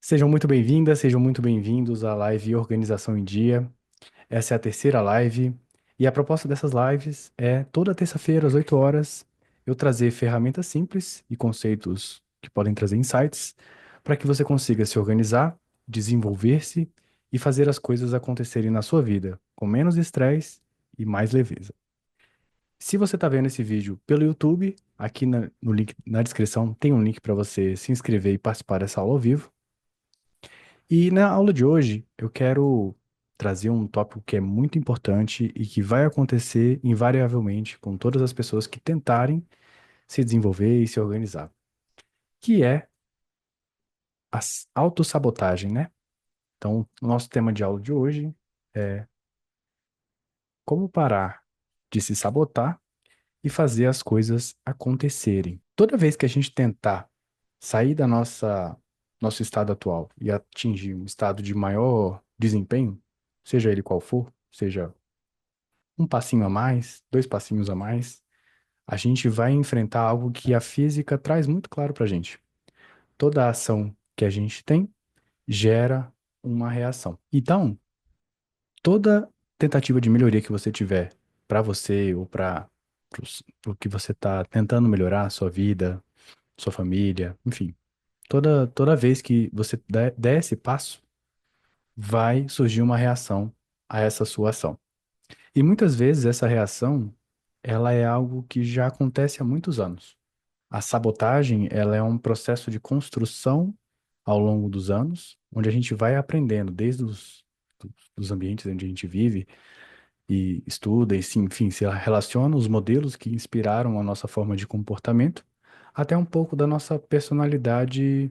Sejam muito bem-vindas, sejam muito bem-vindos à live Organização em Dia. Essa é a terceira live e a proposta dessas lives é toda terça-feira às 8 horas eu trazer ferramentas simples e conceitos que podem trazer insights para que você consiga se organizar, desenvolver-se e fazer as coisas acontecerem na sua vida com menos estresse e mais leveza. Se você está vendo esse vídeo pelo YouTube, aqui no link na descrição tem um link para você se inscrever e participar dessa aula ao vivo. E na aula de hoje, eu quero trazer um tópico que é muito importante e que vai acontecer invariavelmente com todas as pessoas que tentarem se desenvolver e se organizar, que é a autossabotagem, né? Então, o nosso tema de aula de hoje é como parar de se sabotar e fazer as coisas acontecerem. Toda vez que a gente tentar sair da nosso estado atual e atingir um estado de maior desempenho, seja ele qual for, seja um passinho a mais, dois passinhos a mais, a gente vai enfrentar algo que a física traz muito claro para a gente. Toda a ação que a gente tem gera uma reação. Então, toda tentativa de melhoria que você tiver para você ou para o que você está tentando melhorar, a sua vida, sua família, enfim, toda vez que você der esse passo, vai surgir uma reação a essa sua ação. E muitas vezes essa reação, ela é algo que já acontece há muitos anos. A sabotagem, ela é um processo de construção ao longo dos anos, onde a gente vai aprendendo desde dos ambientes onde a gente vive e estuda e, sim, enfim, se relaciona os modelos que inspiraram a nossa forma de comportamento, até um pouco da nossa personalidade,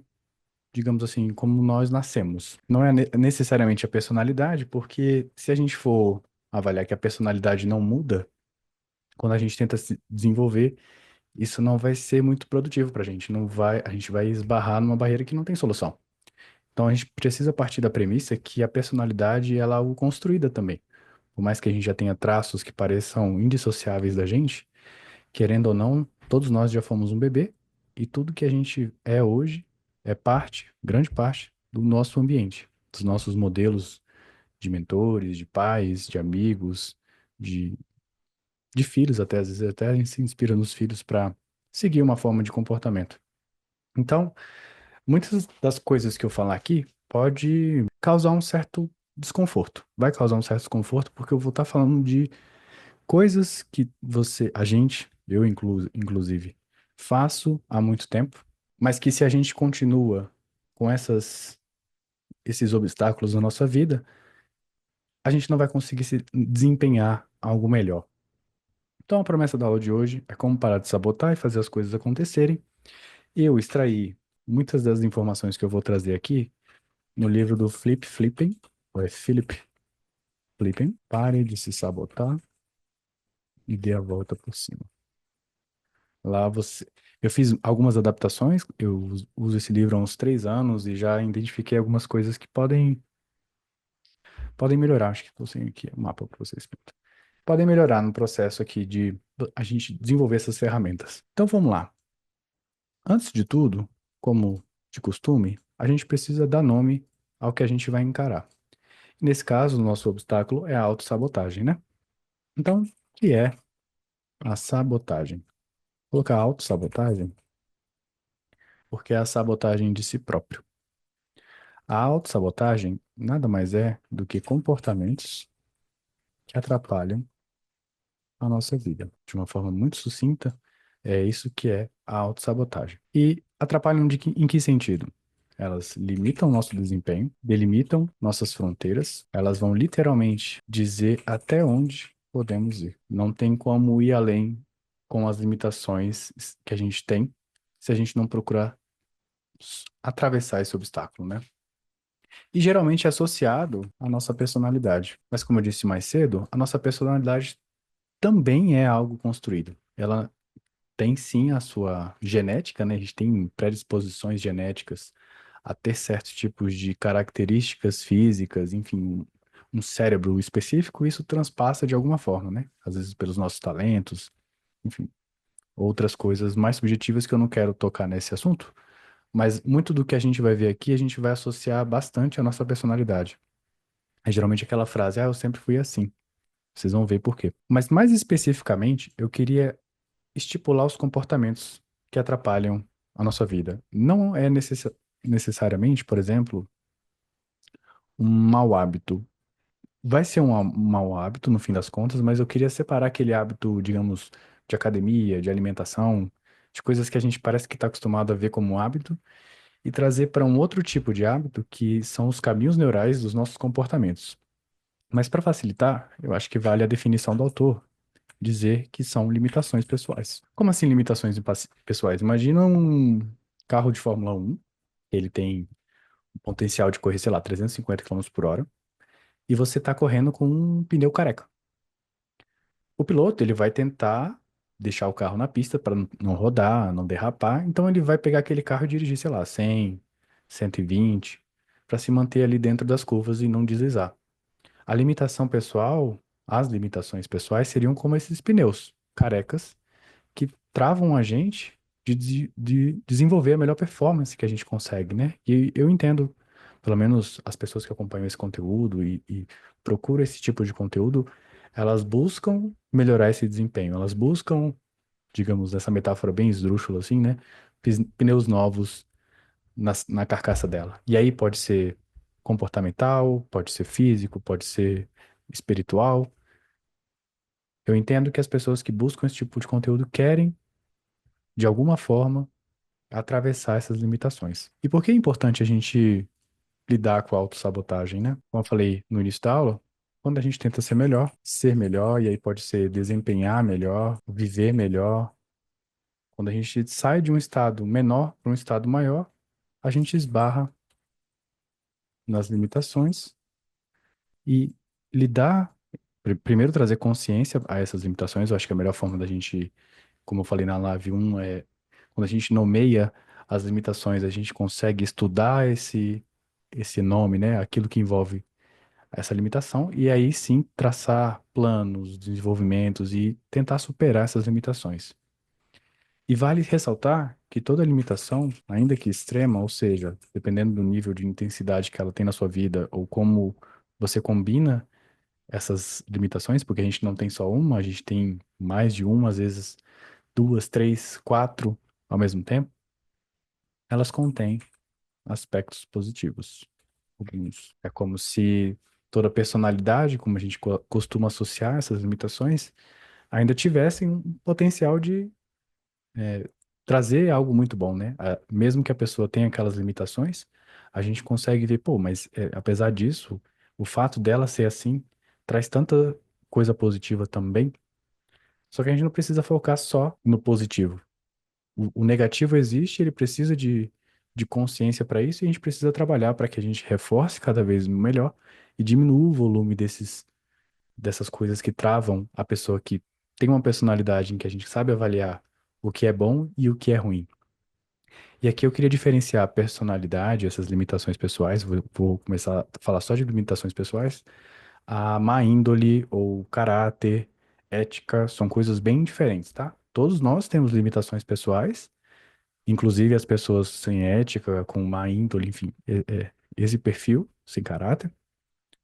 digamos assim, como nós nascemos. Não é necessariamente a personalidade, porque se a gente for avaliar que a personalidade não muda, quando a gente tenta se desenvolver, isso não vai ser muito produtivo para a gente. Não vai, a gente vai esbarrar numa barreira que não tem solução. Então a gente precisa partir da premissa que a personalidade ela é algo construída também. Por mais que a gente já tenha traços que pareçam indissociáveis da gente, querendo ou não, todos nós já fomos um bebê e tudo que a gente é hoje é parte, grande parte, do nosso ambiente, dos nossos modelos de mentores, de pais, de amigos, de, de filhos até, às vezes até a gente se inspira nos filhos para seguir uma forma de comportamento. Então, muitas das coisas que eu falar aqui pode causar um certo desconforto. Vai causar um certo desconforto porque eu vou estar falando de coisas que a gente, inclusive, faço há muito tempo, mas que se a gente continua com esses obstáculos na nossa vida, a gente não vai conseguir se desempenhar algo melhor. Então, a promessa da aula de hoje é como parar de sabotar e fazer as coisas acontecerem. E eu extraí muitas das informações que eu vou trazer aqui no livro do Flip Flipping, ou é Philip Flipping, Pare de se sabotar e dê a volta por cima. Lá você. Eu fiz algumas adaptações, eu uso esse livro há uns 3 anos e já identifiquei algumas coisas que podem melhorar. Acho que estou sem aqui o mapa para vocês. Podem melhorar no processo aqui de a gente desenvolver essas ferramentas. Então vamos lá. Antes de tudo, como de costume, a gente precisa dar nome ao que a gente vai encarar. Nesse caso, o nosso obstáculo é a autossabotagem, né? Então, o que é a sabotagem? Vou colocar autossabotagem porque é a sabotagem de si próprio. A autossabotagem nada mais é do que comportamentos que atrapalham a nossa vida. De uma forma muito sucinta, é isso que é a autossabotagem. E atrapalham em que sentido? Elas limitam nosso desempenho, delimitam nossas fronteiras, elas vão literalmente dizer até onde podemos ir. Não tem como ir além com as limitações que a gente tem se a gente não procurar atravessar esse obstáculo, né? E geralmente é associado à nossa personalidade. Mas como eu disse mais cedo, a nossa personalidade também é algo construído. Ela tem sim a sua genética, né? A gente tem predisposições genéticas a ter certos tipos de características físicas, enfim, um cérebro específico, isso transpassa de alguma forma, né? Às vezes pelos nossos talentos, enfim, outras coisas mais subjetivas que eu não quero tocar nesse assunto, Mas muito do que a gente vai ver aqui, a gente vai associar bastante à nossa personalidade. É geralmente aquela frase, eu sempre fui assim. Vocês vão ver por quê. Mas mais especificamente, eu queria estipular os comportamentos que atrapalham a nossa vida. Não é necessariamente, por exemplo, um mau hábito. Vai ser um mau hábito no fim das contas, mas eu queria separar aquele hábito, digamos, de academia, de alimentação, de coisas que a gente parece que está acostumado a ver como hábito, e trazer para um outro tipo de hábito que são os caminhos neurais dos nossos comportamentos. Mas para facilitar, eu acho que vale a definição do autor, dizer que são limitações pessoais. Como assim limitações pessoais? Imagina um carro de Fórmula 1, ele tem um potencial de correr, sei lá, 350 km por hora, e você está correndo com um pneu careca. O piloto, ele vai tentar deixar o carro na pista para não rodar, não derrapar, então ele vai pegar aquele carro e dirigir, sei lá, 100, 120, para se manter ali dentro das curvas e não deslizar. A limitação pessoal, as limitações pessoais seriam como esses pneus carecas que travam a gente de desenvolver a melhor performance que a gente consegue, né? E eu entendo, pelo menos as pessoas que acompanham esse conteúdo e procuram esse tipo de conteúdo, elas buscam melhorar esse desempenho, elas buscam, digamos, essa metáfora bem esdrúxula assim, né? Pneus novos na carcaça dela. E aí pode ser comportamental, pode ser físico, pode ser espiritual. Eu entendo que as pessoas que buscam esse tipo de conteúdo querem, de alguma forma, atravessar essas limitações. E por que é importante a gente lidar com a autossabotagem, né? Como eu falei no início da aula, quando a gente tenta ser melhor, e aí pode ser desempenhar melhor, viver melhor. Quando a gente sai de um estado menor para um estado maior, a gente esbarra nas limitações e lidar, primeiro trazer consciência a essas limitações. Eu acho que a melhor forma da gente, como eu falei na live 1, é quando a gente nomeia as limitações, a gente consegue estudar esse nome, né? Aquilo que envolve essa limitação, e aí sim traçar planos, desenvolvimentos e tentar superar essas limitações. E vale ressaltar que toda limitação, ainda que extrema, ou seja, dependendo do nível de intensidade que ela tem na sua vida, ou como você combina essas limitações, porque a gente não tem só uma, a gente tem mais de uma, às vezes duas, três, quatro ao mesmo tempo, elas contêm aspectos positivos. Alguns. É como se toda personalidade, como a gente costuma associar essas limitações, ainda tivessem um potencial de trazer algo muito bom, né? Mesmo que a pessoa tenha aquelas limitações, a gente consegue ver, pô, mas apesar disso, o fato dela ser assim traz tanta coisa positiva também. Só que a gente não precisa focar só no positivo. O negativo existe, ele precisa de consciência para isso, e a gente precisa trabalhar para que a gente reforce cada vez melhor e diminua o volume dessas coisas que travam a pessoa que tem uma personalidade em que a gente sabe avaliar o que é bom e o que é ruim. E aqui eu queria diferenciar a personalidade, essas limitações pessoais, vou começar a falar só de limitações pessoais, a má índole ou caráter, ética, são coisas bem diferentes, tá? Todos nós temos limitações pessoais, inclusive as pessoas sem ética, com má índole, enfim, esse perfil, sem caráter.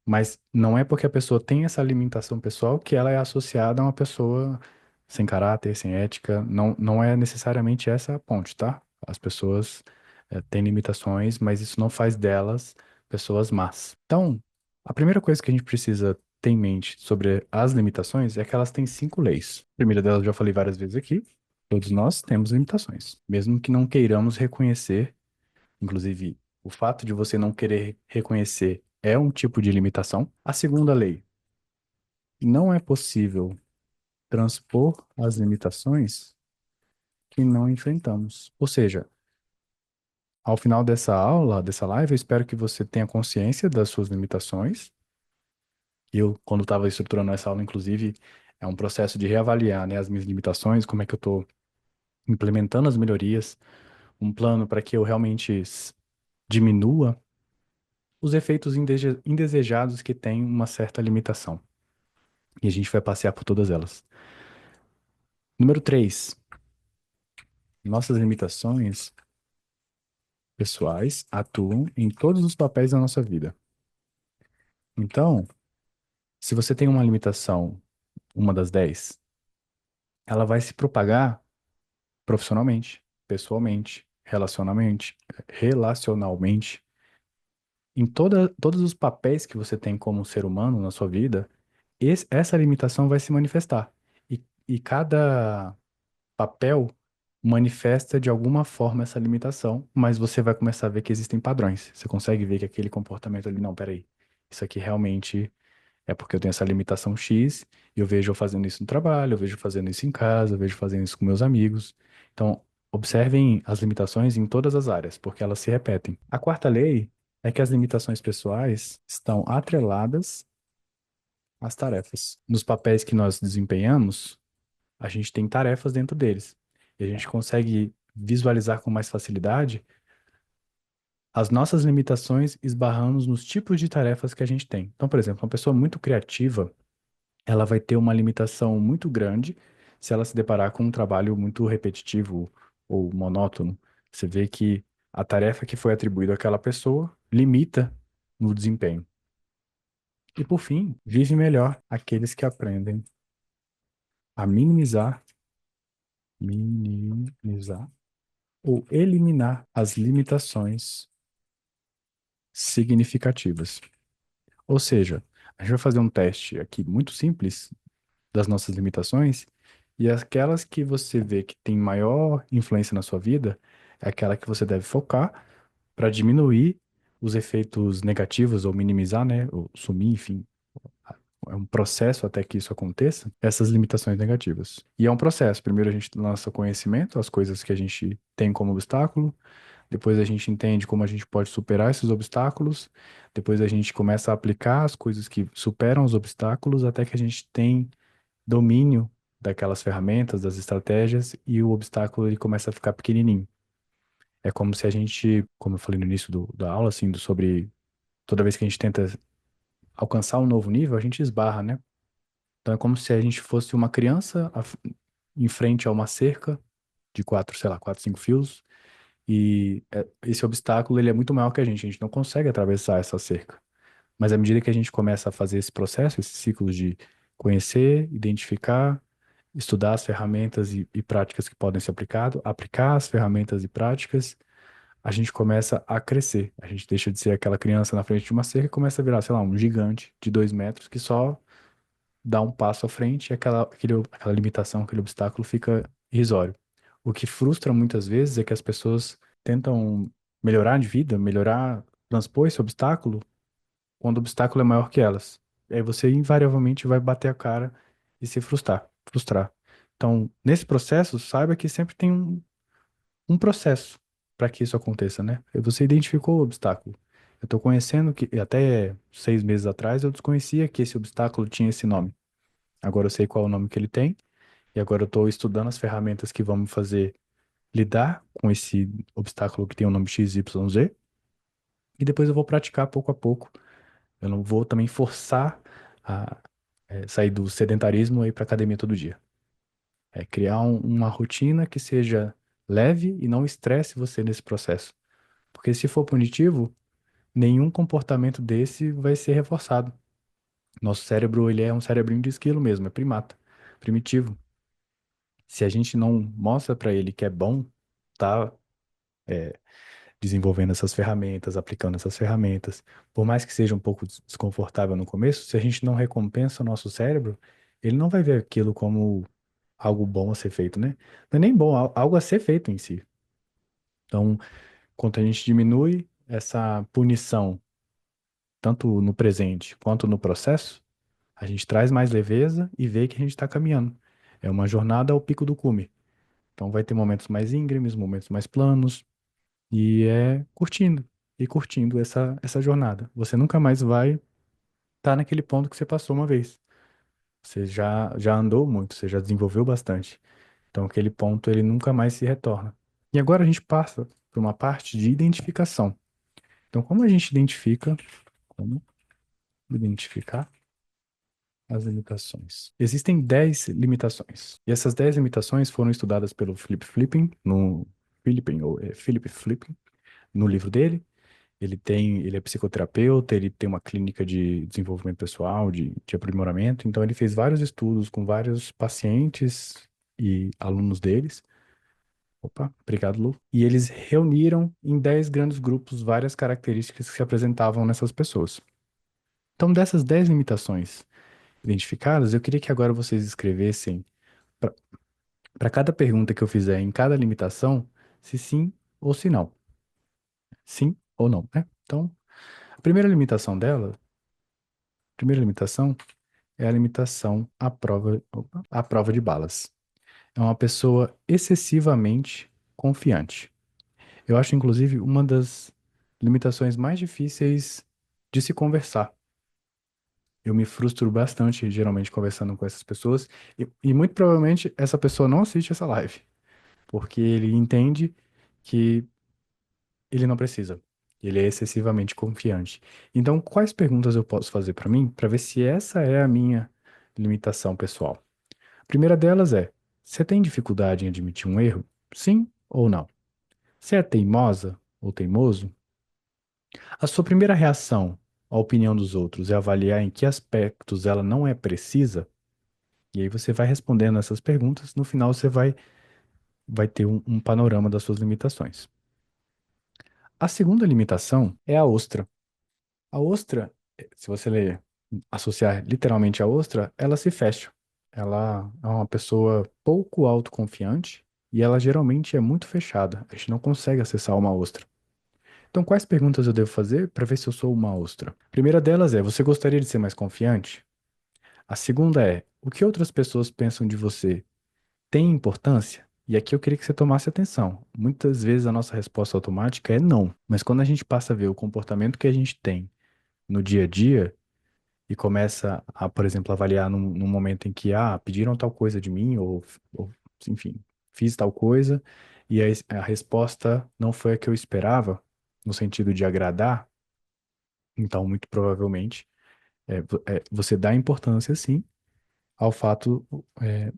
Mas não é porque a pessoa tem essa limitação pessoal que ela é associada a uma pessoa sem caráter, sem ética. Não, não é necessariamente essa a ponte, tá? As pessoas têm limitações, mas isso não faz delas pessoas más. Então, a primeira coisa que a gente precisa ter em mente sobre as limitações é que elas têm 5 leis. A primeira delas eu já falei várias vezes aqui. Todos nós temos limitações, mesmo que não queiramos reconhecer. Inclusive, o fato de você não querer reconhecer é um tipo de limitação. A segunda lei, não é possível transpor as limitações que não enfrentamos. Ou seja, ao final dessa aula, dessa live, eu espero que você tenha consciência das suas limitações. Eu, quando estava estruturando essa aula, inclusive, é um processo de reavaliar, né, as minhas limitações, como é que eu estou implementando as melhorias, um plano para que eu realmente diminua os efeitos indesejados que têm uma certa limitação. E a gente vai passear por todas elas. Número 3, nossas limitações pessoais atuam em todos os papéis da nossa vida. Então, se você tem uma limitação, uma das 10, ela vai se propagar profissionalmente, pessoalmente, relacionalmente, em todos os papéis que você tem como ser humano na sua vida, essa limitação vai se manifestar. E cada papel manifesta de alguma forma essa limitação, mas você vai começar a ver que existem padrões. Você consegue ver que aquele comportamento ali, não, peraí, isso aqui realmente é porque eu tenho essa limitação X, e eu vejo eu fazendo isso no trabalho, eu vejo fazendo isso em casa, eu vejo fazendo isso com meus amigos. Então, observem as limitações em todas as áreas, porque elas se repetem. A quarta lei é que as limitações pessoais estão atreladas às tarefas. Nos papéis que nós desempenhamos, a gente tem tarefas dentro deles. E a gente consegue visualizar com mais facilidade as nossas limitações esbarrando nos tipos de tarefas que a gente tem. Então, por exemplo, uma pessoa muito criativa, ela vai ter uma limitação muito grande se ela se deparar com um trabalho muito repetitivo ou monótono. Você vê que a tarefa que foi atribuída àquela pessoa limita no desempenho. E por fim, vive melhor aqueles que aprendem a minimizar ou eliminar as limitações significativas. Ou seja, a gente vai fazer um teste aqui muito simples das nossas limitações, e aquelas que você vê que tem maior influência na sua vida é aquela que você deve focar para diminuir os efeitos negativos ou minimizar, né, ou sumir, enfim. É um processo até que isso aconteça, essas limitações negativas. E é um processo. Primeiro a gente lança conhecimento, as coisas que a gente tem como obstáculo, depois a gente entende como a gente pode superar esses obstáculos, depois a gente começa a aplicar as coisas que superam os obstáculos, até que a gente tem domínio daquelas ferramentas, das estratégias, e o obstáculo ele começa a ficar pequenininho. É como se a gente, como eu falei no início da aula, assim, sobre toda vez que a gente tenta alcançar um novo nível, a gente esbarra, né? Então é como se a gente fosse uma criança em frente a uma cerca de quatro, sei lá, quatro, cinco fios, e esse obstáculo ele é muito maior que a gente não consegue atravessar essa cerca. Mas à medida que a gente começa a fazer esse processo, esse ciclo de conhecer, identificar, estudar as ferramentas e práticas que podem ser aplicadas, aplicar as ferramentas e práticas, a gente começa a crescer. A gente deixa de ser aquela criança na frente de uma cerca e começa a virar, sei lá, um gigante de 2 metros que só dá um passo à frente e aquela limitação, aquele obstáculo fica irrisório. O que frustra muitas vezes é que as pessoas tentam melhorar de vida, melhorar, transpor esse obstáculo quando o obstáculo é maior que elas. E aí você invariavelmente vai bater a cara e se frustrar. Então, nesse processo, saiba que sempre tem um processo para que isso aconteça, né? E você identificou o obstáculo. Eu estou conhecendo que, até 6 meses atrás, eu desconhecia que esse obstáculo tinha esse nome. Agora eu sei qual é o nome que ele tem, e agora eu estou estudando as ferramentas que vão me fazer lidar com esse obstáculo que tem o nome XYZ, e depois eu vou praticar pouco a pouco. Eu não vou também forçar a sair do sedentarismo e ir para academia todo dia. É criar uma rotina que seja leve e não estresse você nesse processo. Porque se for punitivo, nenhum comportamento desse vai ser reforçado. Nosso cérebro, ele é um cérebrinho de esquilo mesmo, é primata, primitivo. Se a gente não mostra para ele que é bom, tá desenvolvendo essas ferramentas, aplicando essas ferramentas, por mais que seja um pouco desconfortável no começo, se a gente não recompensa o nosso cérebro, ele não vai ver aquilo como algo bom a ser feito, né? Não é nem bom, algo a ser feito em si. Então, quanto a gente diminui essa punição, tanto no presente quanto no processo, a gente traz mais leveza e vê que a gente está caminhando. É uma jornada ao pico do cume. Então, vai ter momentos mais íngremes, momentos mais planos, e é curtindo e curtindo essa jornada. Você nunca mais vai estar naquele ponto que você passou uma vez. Você já andou muito, você já desenvolveu bastante. Então, aquele ponto ele nunca mais se retorna. E agora a gente passa para uma parte de identificação. Então, como identificar as limitações? Existem 10 limitações. E essas 10 limitações foram estudadas pelo Philip Flipping, no Philippine, ou Philip Flipping, no livro dele. Ele é psicoterapeuta, ele tem uma clínica de desenvolvimento pessoal, de aprimoramento. Então, ele fez vários estudos com vários pacientes e alunos deles. Opa, obrigado, Lu. E eles reuniram em 10 grandes grupos várias características que se apresentavam nessas pessoas. Então, dessas 10 limitações identificadas, eu queria que agora vocês escrevessem para cada pergunta que eu fizer em cada limitação, se sim ou se não. Sim ou não, né? Então, a primeira limitação é a limitação à prova de balas. É uma pessoa excessivamente confiante. Eu acho, inclusive, uma das limitações mais difíceis de se conversar. Eu me frustro bastante, geralmente, conversando com essas pessoas, e muito provavelmente essa pessoa não assiste essa live, porque ele entende que ele não precisa. Ele é excessivamente confiante. Então, quais perguntas eu posso fazer para mim para ver se essa é a minha limitação pessoal? A primeira delas é: você tem dificuldade em admitir um erro? Sim ou não? Você é teimosa ou teimoso? A sua primeira reação à opinião dos outros é avaliar em que aspectos ela não é precisa? E aí você vai respondendo essas perguntas, no final você vai ter um panorama das suas limitações. A segunda limitação é a ostra. A ostra, se você ler, associar literalmente a ostra, ela se fecha. Ela é uma pessoa pouco autoconfiante e ela geralmente é muito fechada. A gente não consegue acessar uma ostra. Então, quais perguntas eu devo fazer para ver se eu sou uma ostra? A primeira delas é: você gostaria de ser mais confiante? A segunda é: o que outras pessoas pensam de você tem importância? E aqui eu queria que você tomasse atenção. Muitas vezes a nossa resposta automática é não, mas quando a gente passa a ver o comportamento que a gente tem no dia a dia e começa a, por exemplo, avaliar num momento em que, pediram tal coisa de mim, ou enfim, fiz tal coisa, e a resposta não foi a que eu esperava, no sentido de agradar, então, muito provavelmente, você dá importância, sim, ao fato,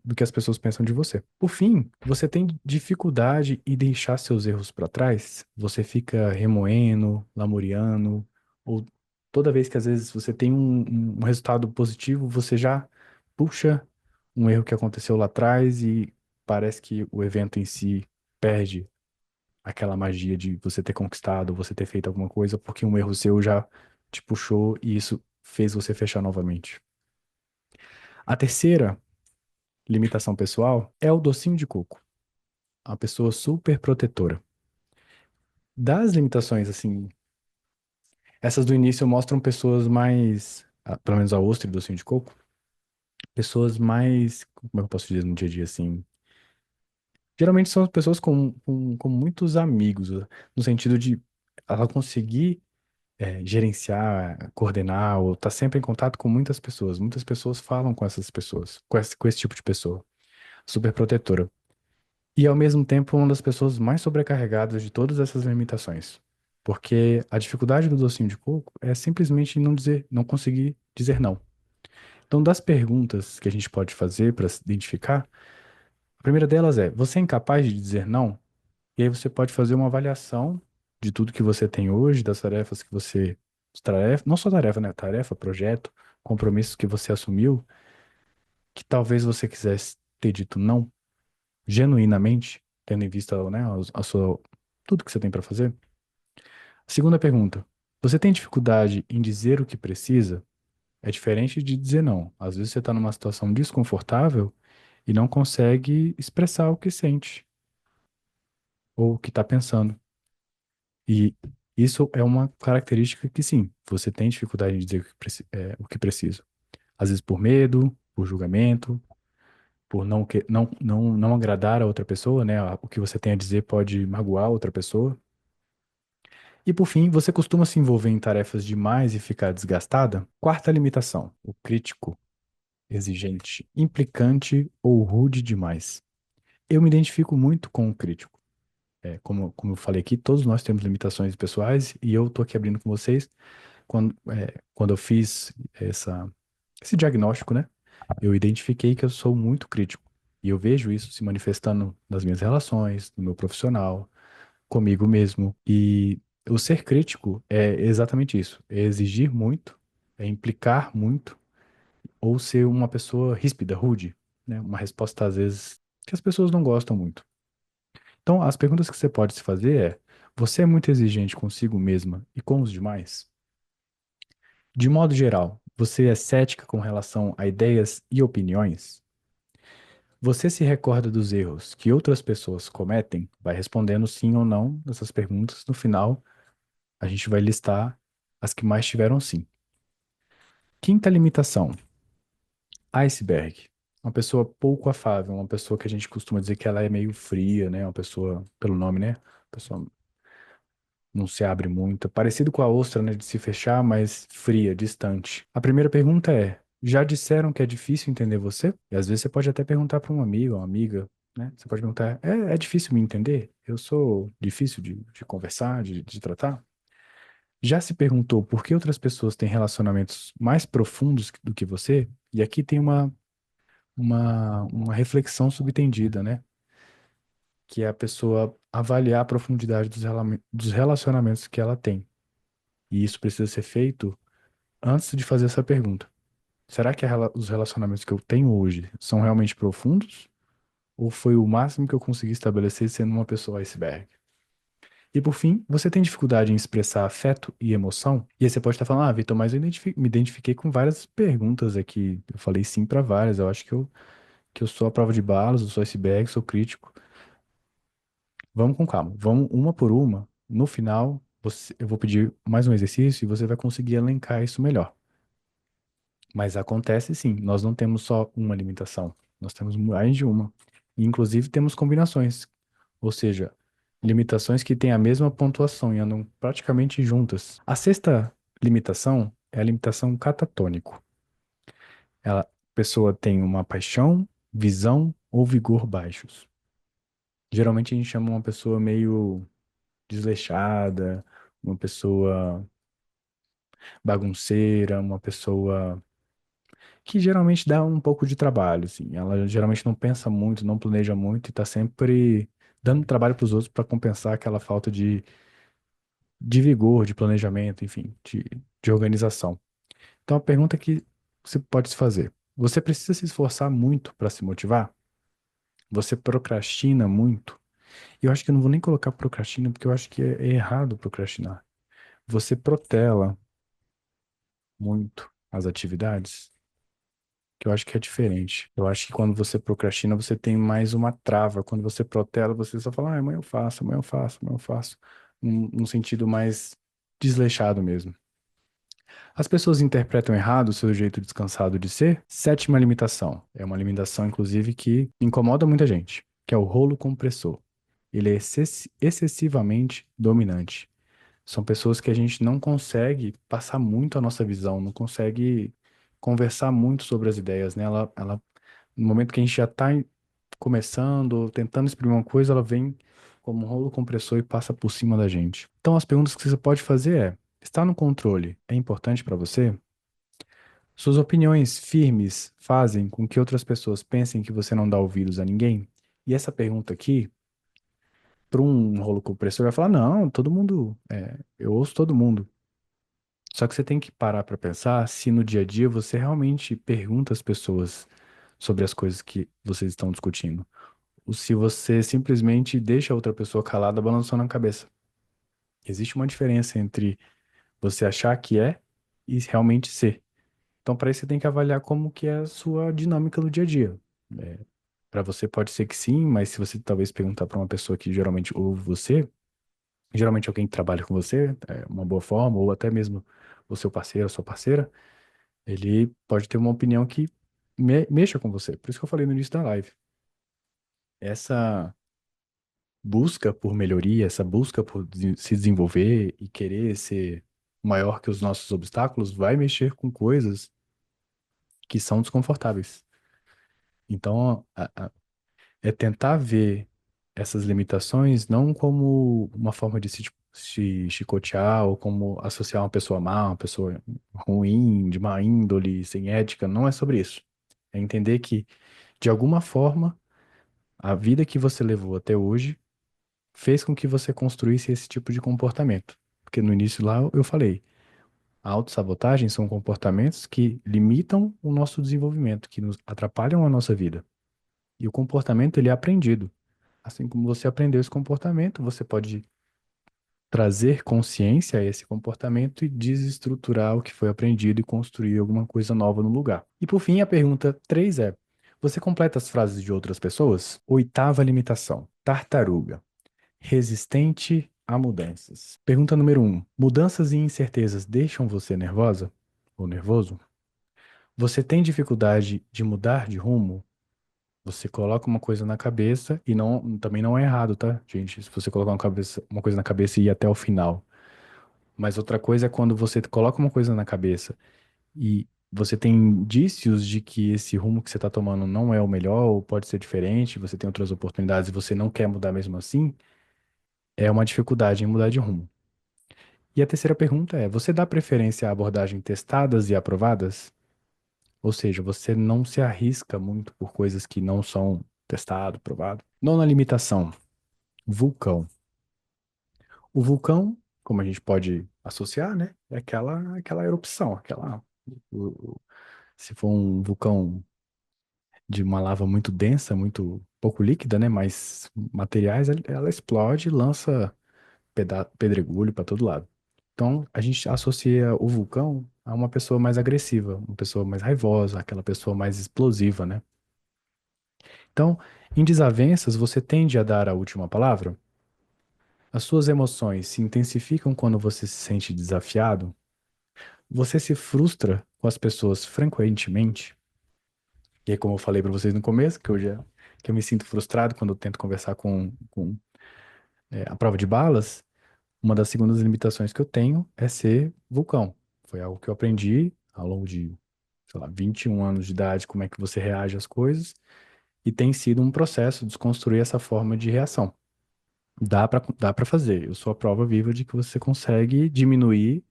do que as pessoas pensam de você. Por fim, você tem dificuldade em deixar seus erros para trás? Você fica remoendo, lamuriando, ou toda vez que às vezes você tem um resultado positivo, você já puxa um erro que aconteceu lá atrás e parece que o evento em si perde aquela magia de você ter conquistado, você ter feito alguma coisa, porque um erro seu já te puxou e isso fez você fechar novamente. A terceira limitação pessoal é o docinho de coco. Uma pessoa super protetora. Das limitações, assim, essas do início mostram pessoas mais, pelo menos a ostra e o docinho de coco, pessoas mais, como é que eu posso dizer no dia a dia, assim, geralmente são pessoas com muitos amigos, no sentido de ela conseguir gerenciar, coordenar, ou estar sempre em contato com muitas pessoas. Muitas pessoas falam com essas pessoas, com esse tipo de pessoa. Super protetora. E ao mesmo tempo, uma das pessoas mais sobrecarregadas de todas essas limitações. Porque a dificuldade do docinho de coco é simplesmente não conseguir dizer não. Então, das perguntas que a gente pode fazer para se identificar, a primeira delas é: você é incapaz de dizer não? E aí você pode fazer uma avaliação de tudo que você tem hoje, das tarefas que você. Não só tarefa, né? Tarefa, projeto, compromissos que você assumiu, que talvez você quisesse ter dito não genuinamente, tendo em vista, né, tudo que você tem para fazer? Segunda pergunta: você tem dificuldade em dizer o que precisa? É diferente de dizer não. Às vezes você está numa situação desconfortável e não consegue expressar o que sente ou o que está pensando. E isso é uma característica que, sim, você tem dificuldade em dizer o que precisa. Às vezes por medo, por julgamento, por não agradar a outra pessoa, né? O que você tem a dizer pode magoar a outra pessoa. E por fim, você costuma se envolver em tarefas demais e ficar desgastada? Quarta limitação: o crítico, exigente, implicante ou rude demais. Eu me identifico muito com o crítico. Como eu falei aqui, todos nós temos limitações pessoais e eu tô aqui abrindo com vocês. Quando eu fiz esse diagnóstico, né? Eu identifiquei que eu sou muito crítico. E eu vejo isso se manifestando nas minhas relações, no meu profissional, comigo mesmo. O ser crítico é exatamente isso, é exigir muito, é implicar muito, ou ser uma pessoa ríspida, rude, né? Uma resposta, às vezes, que as pessoas não gostam muito. Então, as perguntas que você pode se fazer é: você é muito exigente consigo mesma e com os demais? De modo geral, você é cética com relação a ideias e opiniões? Você se recorda dos erros que outras pessoas cometem? Vai respondendo sim ou não nessas perguntas. No final, a gente vai listar as que mais tiveram sim. Quinta limitação: iceberg. Uma pessoa pouco afável, uma pessoa que a gente costuma dizer que ela é meio fria, né? Uma pessoa, pelo nome, né? Uma pessoa não se abre muito. Parecido com a ostra, né? De se fechar, mas fria, distante. A primeira pergunta é: já disseram que é difícil entender você? E às vezes você pode até perguntar para um amigo, uma amiga, né? Você pode perguntar: é difícil me entender? Eu sou difícil de conversar, de tratar? Já se perguntou por que outras pessoas têm relacionamentos mais profundos do que você? E aqui tem uma reflexão subtendida, né? Que é a pessoa avaliar a profundidade dos relacionamentos que ela tem. E isso precisa ser feito antes de fazer essa pergunta. Será que os relacionamentos que eu tenho hoje são realmente profundos? Ou foi o máximo que eu consegui estabelecer sendo uma pessoa iceberg? E por fim, você tem dificuldade em expressar afeto e emoção? E aí você pode estar falando: ah, Vitor, mas me identifiquei com várias perguntas aqui. Eu falei sim para várias. Eu acho que eu sou a prova de balas, eu sou iceberg, sou crítico. Vamos com calma. Vamos uma por uma. No final, eu vou pedir mais um exercício e você vai conseguir elencar isso melhor. Mas acontece sim, nós não temos só uma limitação, nós temos mais de uma. E, inclusive, temos combinações, ou seja, limitações que têm a mesma pontuação e andam praticamente juntas. A sexta limitação é a limitação catatônico. A pessoa tem uma paixão, visão ou vigor baixos. Geralmente a gente chama uma pessoa meio desleixada, uma pessoa bagunceira, uma pessoa que geralmente dá um pouco de trabalho, assim. Ela geralmente não pensa muito, não planeja muito e tá sempre dando trabalho para os outros para compensar aquela falta de vigor, de planejamento, enfim, de organização. Então, a pergunta que você pode se fazer: você precisa se esforçar muito para se motivar? Você procrastina muito? E eu acho que eu não vou nem colocar procrastina, porque eu acho que é errado procrastinar. Você protela muito as atividades? Que eu acho que é diferente. Eu acho que quando você procrastina, você tem mais uma trava. Quando você protela, você só fala: ah, amanhã eu faço, amanhã eu faço, amanhã eu faço. Num sentido mais desleixado mesmo. As pessoas interpretam errado o seu jeito descansado de ser. Sétima limitação. É uma limitação, inclusive, que incomoda muita gente, que é o rolo compressor. Ele é excessivamente dominante. São pessoas que a gente não consegue passar muito a nossa visão, não consegue conversar muito sobre as ideias, né? No momento que a gente já está começando, tentando exprimir uma coisa, ela vem como um rolo compressor e passa por cima da gente. Então, as perguntas que você pode fazer é: estar no controle é importante para você? Suas opiniões firmes fazem com que outras pessoas pensem que você não dá ouvidos a ninguém? E essa pergunta aqui, para um rolo compressor, vai falar: não, todo mundo, eu ouço todo mundo. Só que você tem que parar para pensar se no dia a dia você realmente pergunta às pessoas sobre as coisas que vocês estão discutindo. Ou se você simplesmente deixa a outra pessoa calada balançando a cabeça. Existe uma diferença entre você achar que é e realmente ser. Então, para isso, você tem que avaliar como que é a sua dinâmica do dia a dia. Para você pode ser que sim, mas se você talvez perguntar para uma pessoa que geralmente ouve você, geralmente alguém que trabalha com você, é uma boa forma, ou até mesmo o seu parceiro, a sua parceira, ele pode ter uma opinião que mexa com você. Por isso que eu falei no início da live. Essa busca por melhoria, essa busca por se desenvolver e querer ser maior que os nossos obstáculos vai mexer com coisas que são desconfortáveis. Então, é tentar ver essas limitações não como uma forma de se chicotear ou como associar uma pessoa má, uma pessoa ruim, de má índole, sem ética. Não é sobre isso. É entender que, de alguma forma, a vida que você levou até hoje fez com que você construísse esse tipo de comportamento. Porque no início lá eu falei, a autossabotagem são comportamentos que limitam o nosso desenvolvimento, que nos atrapalham a nossa vida. E o comportamento, ele é aprendido. Assim como você aprendeu esse comportamento, você pode trazer consciência a esse comportamento e desestruturar o que foi aprendido e construir alguma coisa nova no lugar. E por fim, a pergunta 3 é: você completa as frases de outras pessoas? Oitava limitação: tartaruga, resistente a mudanças. Pergunta número 1: mudanças e incertezas deixam você nervosa ou nervoso? Você tem dificuldade de mudar de rumo? Você coloca uma coisa na cabeça e não, também não é errado, tá, gente? Se você colocar uma coisa na cabeça e ir até o final. Mas outra coisa é quando você coloca uma coisa na cabeça e você tem indícios de que esse rumo que você está tomando não é o melhor ou pode ser diferente, você tem outras oportunidades e você não quer mudar mesmo assim, é uma dificuldade em mudar de rumo. E a terceira pergunta é: você dá preferência a abordagens testadas e aprovadas? Ou seja, você não se arrisca muito por coisas que não são testado, provado. Nona limitação: vulcão. O vulcão, como a gente pode associar, né? É aquela erupção, o- se for um vulcão de uma lava muito densa, muito pouco líquida, né? Mais materiais, ela explode e lança pedregulho para todo lado. Então, a gente associa o vulcão a uma pessoa mais agressiva, uma pessoa mais raivosa, aquela pessoa mais explosiva, né? Então, em desavenças, você tende a dar a última palavra? As suas emoções se intensificam quando você se sente desafiado? Você se frustra com as pessoas frequentemente? E aí, como eu falei para vocês no começo, que eu me sinto frustrado quando eu tento conversar com a prova de balas, uma das segundas limitações que eu tenho é ser vulcão. Foi algo que eu aprendi ao longo de, sei lá, 21 anos de idade, como é que você reage às coisas, e tem sido um processo de desconstruir essa forma de reação. Dá para fazer. Eu sou a prova viva de que você consegue diminuir,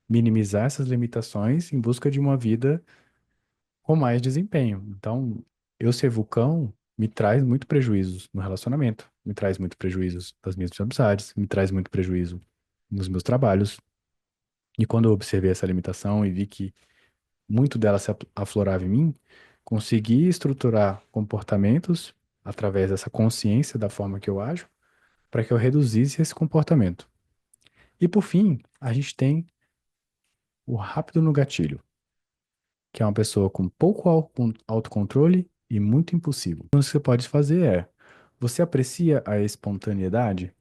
minimizar essas limitações em busca de uma vida com mais desempenho. Então, eu ser vulcão me traz muito prejuízos no relacionamento, me traz muito prejuízos nas minhas amizades, me traz muito prejuízo nos meus trabalhos. E quando eu observei essa limitação e vi que muito dela se aflorava em mim, consegui estruturar comportamentos através dessa consciência da forma que eu ajo, para que eu reduzisse esse comportamento. E por fim, a gente tem o rápido no gatilho, que é uma pessoa com pouco autocontrole e muito impulsivo. Então, o que você pode fazer é: você aprecia a espontaneidade?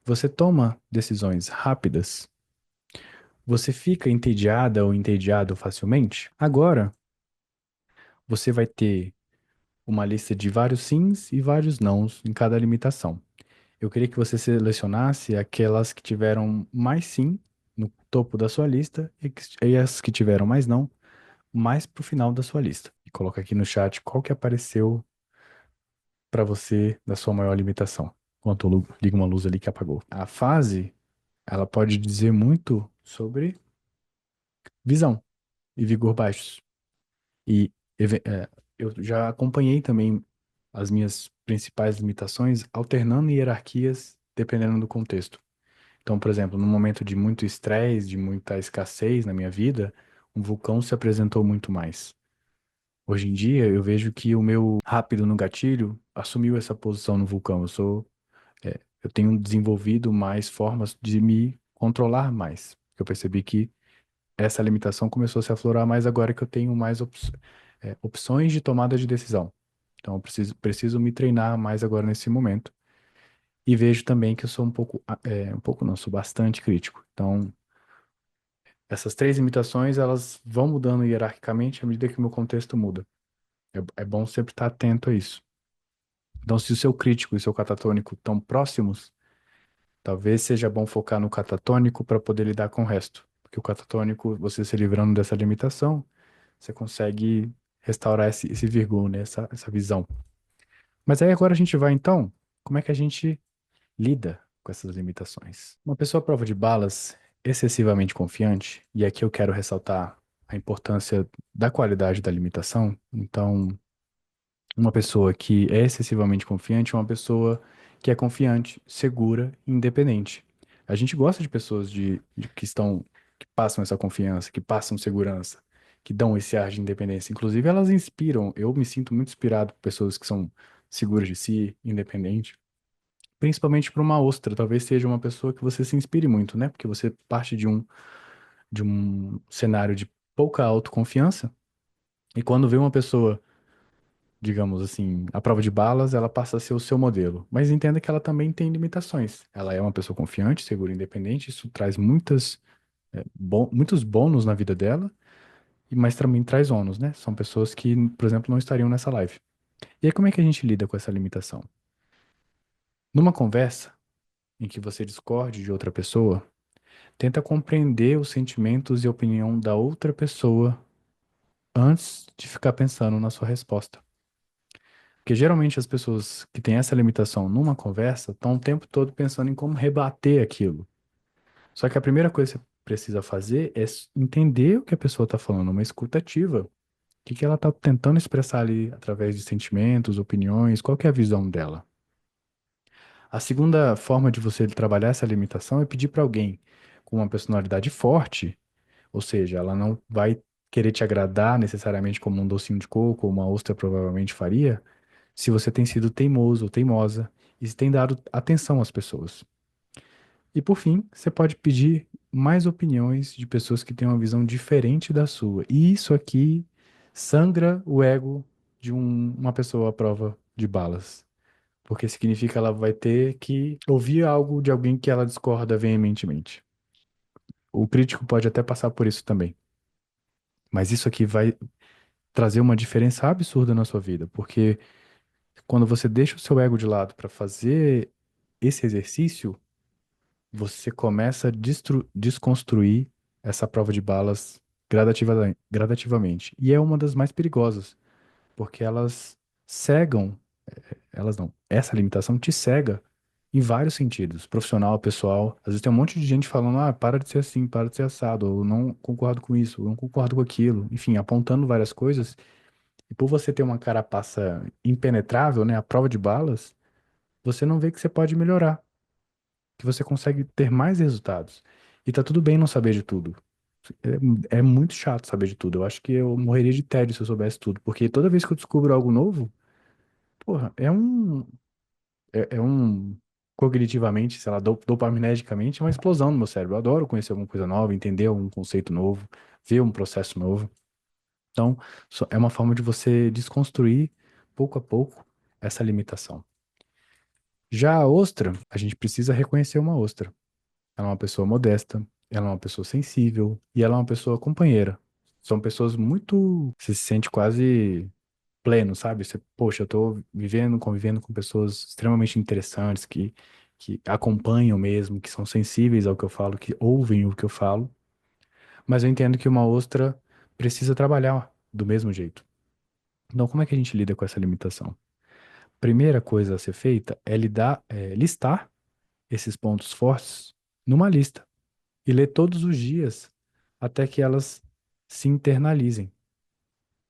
Você toma decisões rápidas? Você fica entediada ou entediado facilmente? Agora, você vai ter uma lista de vários sims e vários nãos em cada limitação. Eu queria que você selecionasse aquelas que tiveram mais sim no topo da sua lista e as que tiveram mais não mais pro final da sua lista. E coloca aqui no chat qual que apareceu para você da sua maior limitação. Enquanto eu ligo uma luz ali que apagou. A fase, ela pode dizer muito sobre visão e vigor baixos. E eu já acompanhei também as minhas principais limitações alternando hierarquias dependendo do contexto. Então, por exemplo, num momento de muito estresse, de muita escassez na minha vida, um vulcão se apresentou muito mais. Hoje em dia, eu vejo que o meu rápido no gatilho assumiu essa posição no vulcão. Eu tenho desenvolvido mais formas de me controlar mais. Eu percebi que essa limitação começou a se aflorar mais agora que eu tenho mais opções de tomada de decisão. Então, eu preciso me treinar mais agora nesse momento. E vejo também que eu sou um pouco não, sou bastante crítico. Então, essas três limitações, elas vão mudando hierarquicamente à medida que o meu contexto muda. É bom sempre estar atento a isso. Então, se o seu crítico e o seu catatônico estão próximos, talvez seja bom focar no catatônico para poder lidar com o resto. Porque o catatônico, você se livrando dessa limitação, você consegue restaurar esse vigor, né? Essa visão. Mas aí agora a gente vai então, como é que a gente lida com essas limitações? Uma pessoa à prova de balas excessivamente confiante, e aqui eu quero ressaltar a importância da qualidade da limitação. Então, uma pessoa que é excessivamente confiante é uma pessoa que é confiante, segura e independente. A gente gosta de pessoas que passam essa confiança, que passam segurança, que dão esse ar de independência. Inclusive, elas inspiram. Eu me sinto muito inspirado por pessoas que são seguras de si, independentes. Principalmente para uma ostra, talvez seja uma pessoa que você se inspire muito, né? Porque você parte de um cenário de pouca autoconfiança, e quando vê uma pessoa, digamos assim, à prova de balas, ela passa a ser o seu modelo. Mas entenda que ela também tem limitações. Ela é uma pessoa confiante, segura, independente, isso traz muitos bônus na vida dela, mas também traz ônus, né? São pessoas que, por exemplo, não estariam nessa live. E aí, como é que a gente lida com essa limitação? Numa conversa em que você discorde de outra pessoa, tenta compreender os sentimentos e a opinião da outra pessoa antes de ficar pensando na sua resposta. Porque geralmente as pessoas que têm essa limitação numa conversa estão o tempo todo pensando em como rebater aquilo. Só que a primeira coisa que você precisa fazer é entender o que a pessoa está falando, uma escuta ativa. O que que ela está tentando expressar ali através de sentimentos, opiniões, qual que é a visão dela. A segunda forma de você trabalhar essa limitação é pedir para alguém com uma personalidade forte. Ou seja, ela não vai querer te agradar necessariamente como um docinho de coco ou uma ostra provavelmente faria, se você tem sido teimoso ou teimosa e se tem dado atenção às pessoas. E por fim, você pode pedir mais opiniões de pessoas que têm uma visão diferente da sua. E isso aqui sangra o ego de uma pessoa à prova de balas. Porque significa que ela vai ter que ouvir algo de alguém que ela discorda veementemente. O crítico pode até passar por isso também. Mas isso aqui vai trazer uma diferença absurda na sua vida, porque quando você deixa o seu ego de lado para fazer esse exercício, você começa a desconstruir essa prova de balas gradativamente. E é uma das mais perigosas, porque elas cegam, elas não, essa limitação te cega em vários sentidos, profissional, pessoal. Às vezes tem um monte de gente falando, ah, para de ser assim, para de ser assado, ou não concordo com isso, ou não concordo com aquilo, enfim, apontando várias coisas. E por você ter uma carapaça impenetrável, né, à prova de balas, você não vê que você pode melhorar, que você consegue ter mais resultados. E tá tudo bem não saber de tudo. É muito chato saber de tudo. Eu acho que eu morreria de tédio se eu soubesse tudo, porque toda vez que eu descubro algo novo, porra, é um cognitivamente, sei lá, dopaminergicamente, é uma explosão no meu cérebro. Eu adoro conhecer alguma coisa nova, entender algum conceito novo, ver um processo novo. Então, é uma forma de você desconstruir pouco a pouco essa limitação. Já a ostra, a gente precisa reconhecer uma ostra. Ela é uma pessoa modesta, ela é uma pessoa sensível e ela é uma pessoa companheira. São pessoas muito. Você se sente quase pleno, sabe? Você, poxa, eu tô vivendo, convivendo com pessoas extremamente interessantes que acompanham mesmo, que são sensíveis ao que eu falo, que ouvem o que eu falo. Mas eu entendo que uma ostra precisa trabalhar do mesmo jeito. Então, como é que a gente lida com essa limitação? Primeira coisa a ser feita é listar esses pontos fortes numa lista e ler todos os dias até que elas se internalizem.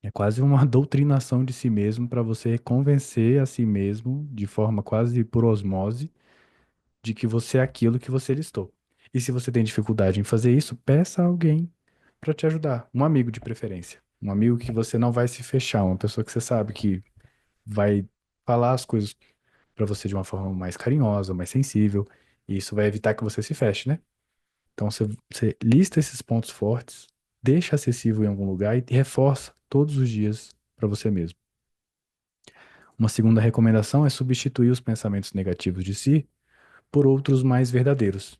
É quase uma doutrinação de si mesmo para você convencer a si mesmo, de forma quase por osmose, de que você é aquilo que você listou. E se você tem dificuldade em fazer isso, peça a alguém para te ajudar, um amigo de preferência. Um amigo que você não vai se fechar, uma pessoa que você sabe que vai falar as coisas para você de uma forma mais carinhosa, mais sensível, e isso vai evitar que você se feche, né? Então você lista esses pontos fortes, deixa acessível em algum lugar e reforça todos os dias para você mesmo. Uma segunda recomendação é substituir os pensamentos negativos de si por outros mais verdadeiros.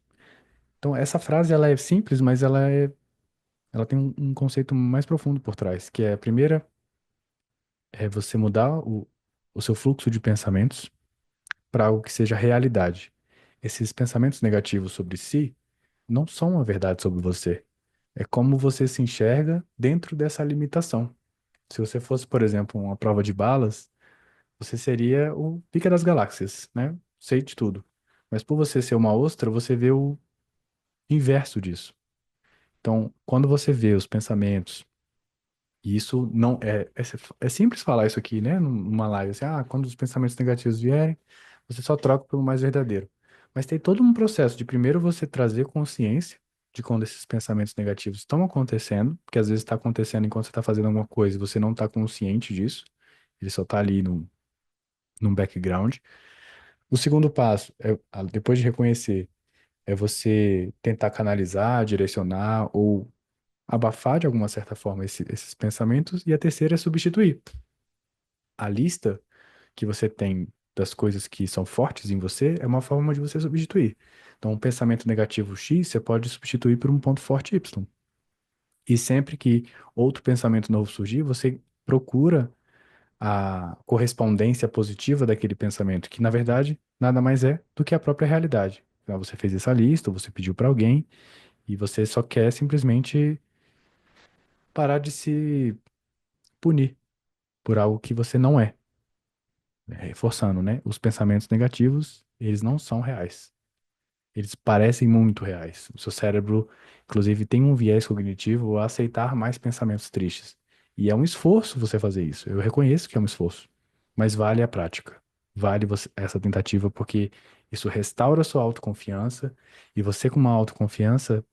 Então essa frase ela é simples, mas ela tem um conceito mais profundo por trás, que é a primeira é você mudar o seu fluxo de pensamentos para algo que seja realidade. Esses pensamentos negativos sobre si não são uma verdade sobre você. É como você se enxerga dentro dessa limitação. Se você fosse, por exemplo, uma prova de balas, você seria o pica das galáxias, né? Sei de tudo. Mas por você ser uma ostra, você vê o inverso disso. Então, quando você vê os pensamentos, e isso não é simples falar isso aqui, né? Numa live, assim, ah, quando os pensamentos negativos vierem, você só troca pelo mais verdadeiro. Mas tem todo um processo de primeiro você trazer consciência de quando esses pensamentos negativos estão acontecendo, porque às vezes está acontecendo enquanto você está fazendo alguma coisa e você não está consciente disso, ele só está ali num background. O segundo passo, depois de reconhecer, é você tentar canalizar, direcionar ou abafar de alguma certa forma esses pensamentos. E a terceira é substituir. A lista que você tem das coisas que são fortes em você é uma forma de você substituir. Então, um pensamento negativo X você pode substituir por um ponto forte Y. E sempre que outro pensamento novo surgir, você procura a correspondência positiva daquele pensamento, que na verdade nada mais é do que a própria realidade. Então, você fez essa lista, você pediu para alguém e você só quer simplesmente parar de se punir por algo que você não é. Reforçando, né? Os pensamentos negativos, eles não são reais. Eles parecem muito reais. O seu cérebro, inclusive, tem um viés cognitivo a aceitar mais pensamentos tristes. E é um esforço você fazer isso. Eu reconheço que é um esforço, mas vale a prática. Vale essa tentativa porque isso restaura a sua autoconfiança e você com uma autoconfiança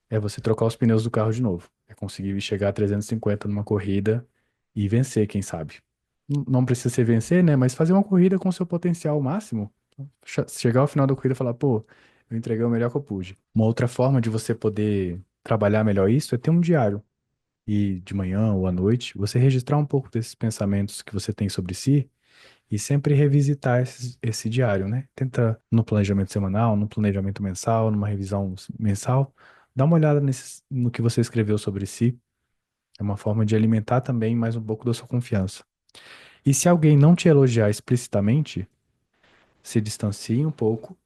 é você trocar os pneus do carro de novo. É conseguir chegar a 350 numa corrida e vencer, quem sabe. Não precisa ser vencer, né? Mas fazer uma corrida com seu potencial máximo. Chegar ao final da corrida e falar, pô, eu entreguei o melhor que eu pude. Uma outra forma de você poder trabalhar melhor isso é ter um diário. E de manhã ou à noite, você registrar um pouco desses pensamentos que você tem sobre si e sempre revisitar esse diário, né? Tenta no planejamento semanal, no planejamento mensal, numa revisão mensal, dá uma olhada no que você escreveu sobre si. É uma forma de alimentar também mais um pouco da sua confiança. E se alguém não te elogiar explicitamente, se distancie um pouco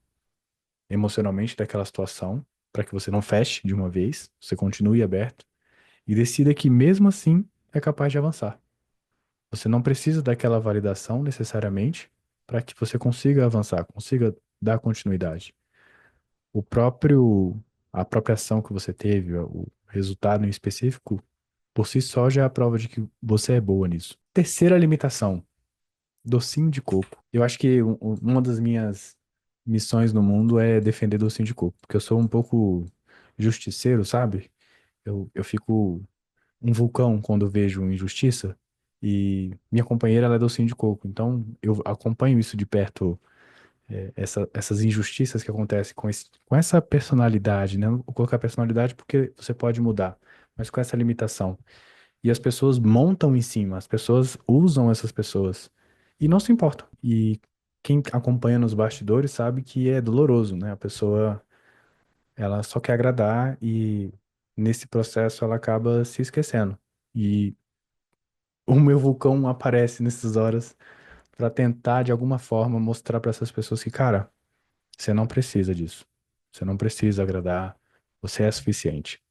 emocionalmente daquela situação, para que você não feche de uma vez, você continue aberto e decida que mesmo assim é capaz de avançar. Você não precisa daquela validação necessariamente para que você consiga avançar, consiga dar continuidade. O próprio, a própria ação que você teve, o resultado em específico, por si só já é a prova de que você é boa nisso. Terceira limitação, docinho de coco. Eu acho que uma das minhas missões no mundo é defender docinho de coco, porque eu sou um pouco justiceiro, sabe? Eu fico um vulcão quando vejo injustiça. E minha companheira, ela é docinho de coco. Então, eu acompanho isso de perto, essas injustiças que acontecem com essa personalidade, né? Eu vou colocar personalidade porque você pode mudar, mas com essa limitação. E as pessoas montam em cima, as pessoas usam essas pessoas e não se importam. E quem acompanha nos bastidores sabe que é doloroso, né? A pessoa, ela só quer agradar e nesse processo ela acaba se esquecendo. E o meu vulcão aparece nessas horas para tentar de alguma forma mostrar para essas pessoas que, cara, você não precisa disso. Você não precisa agradar, você é suficiente.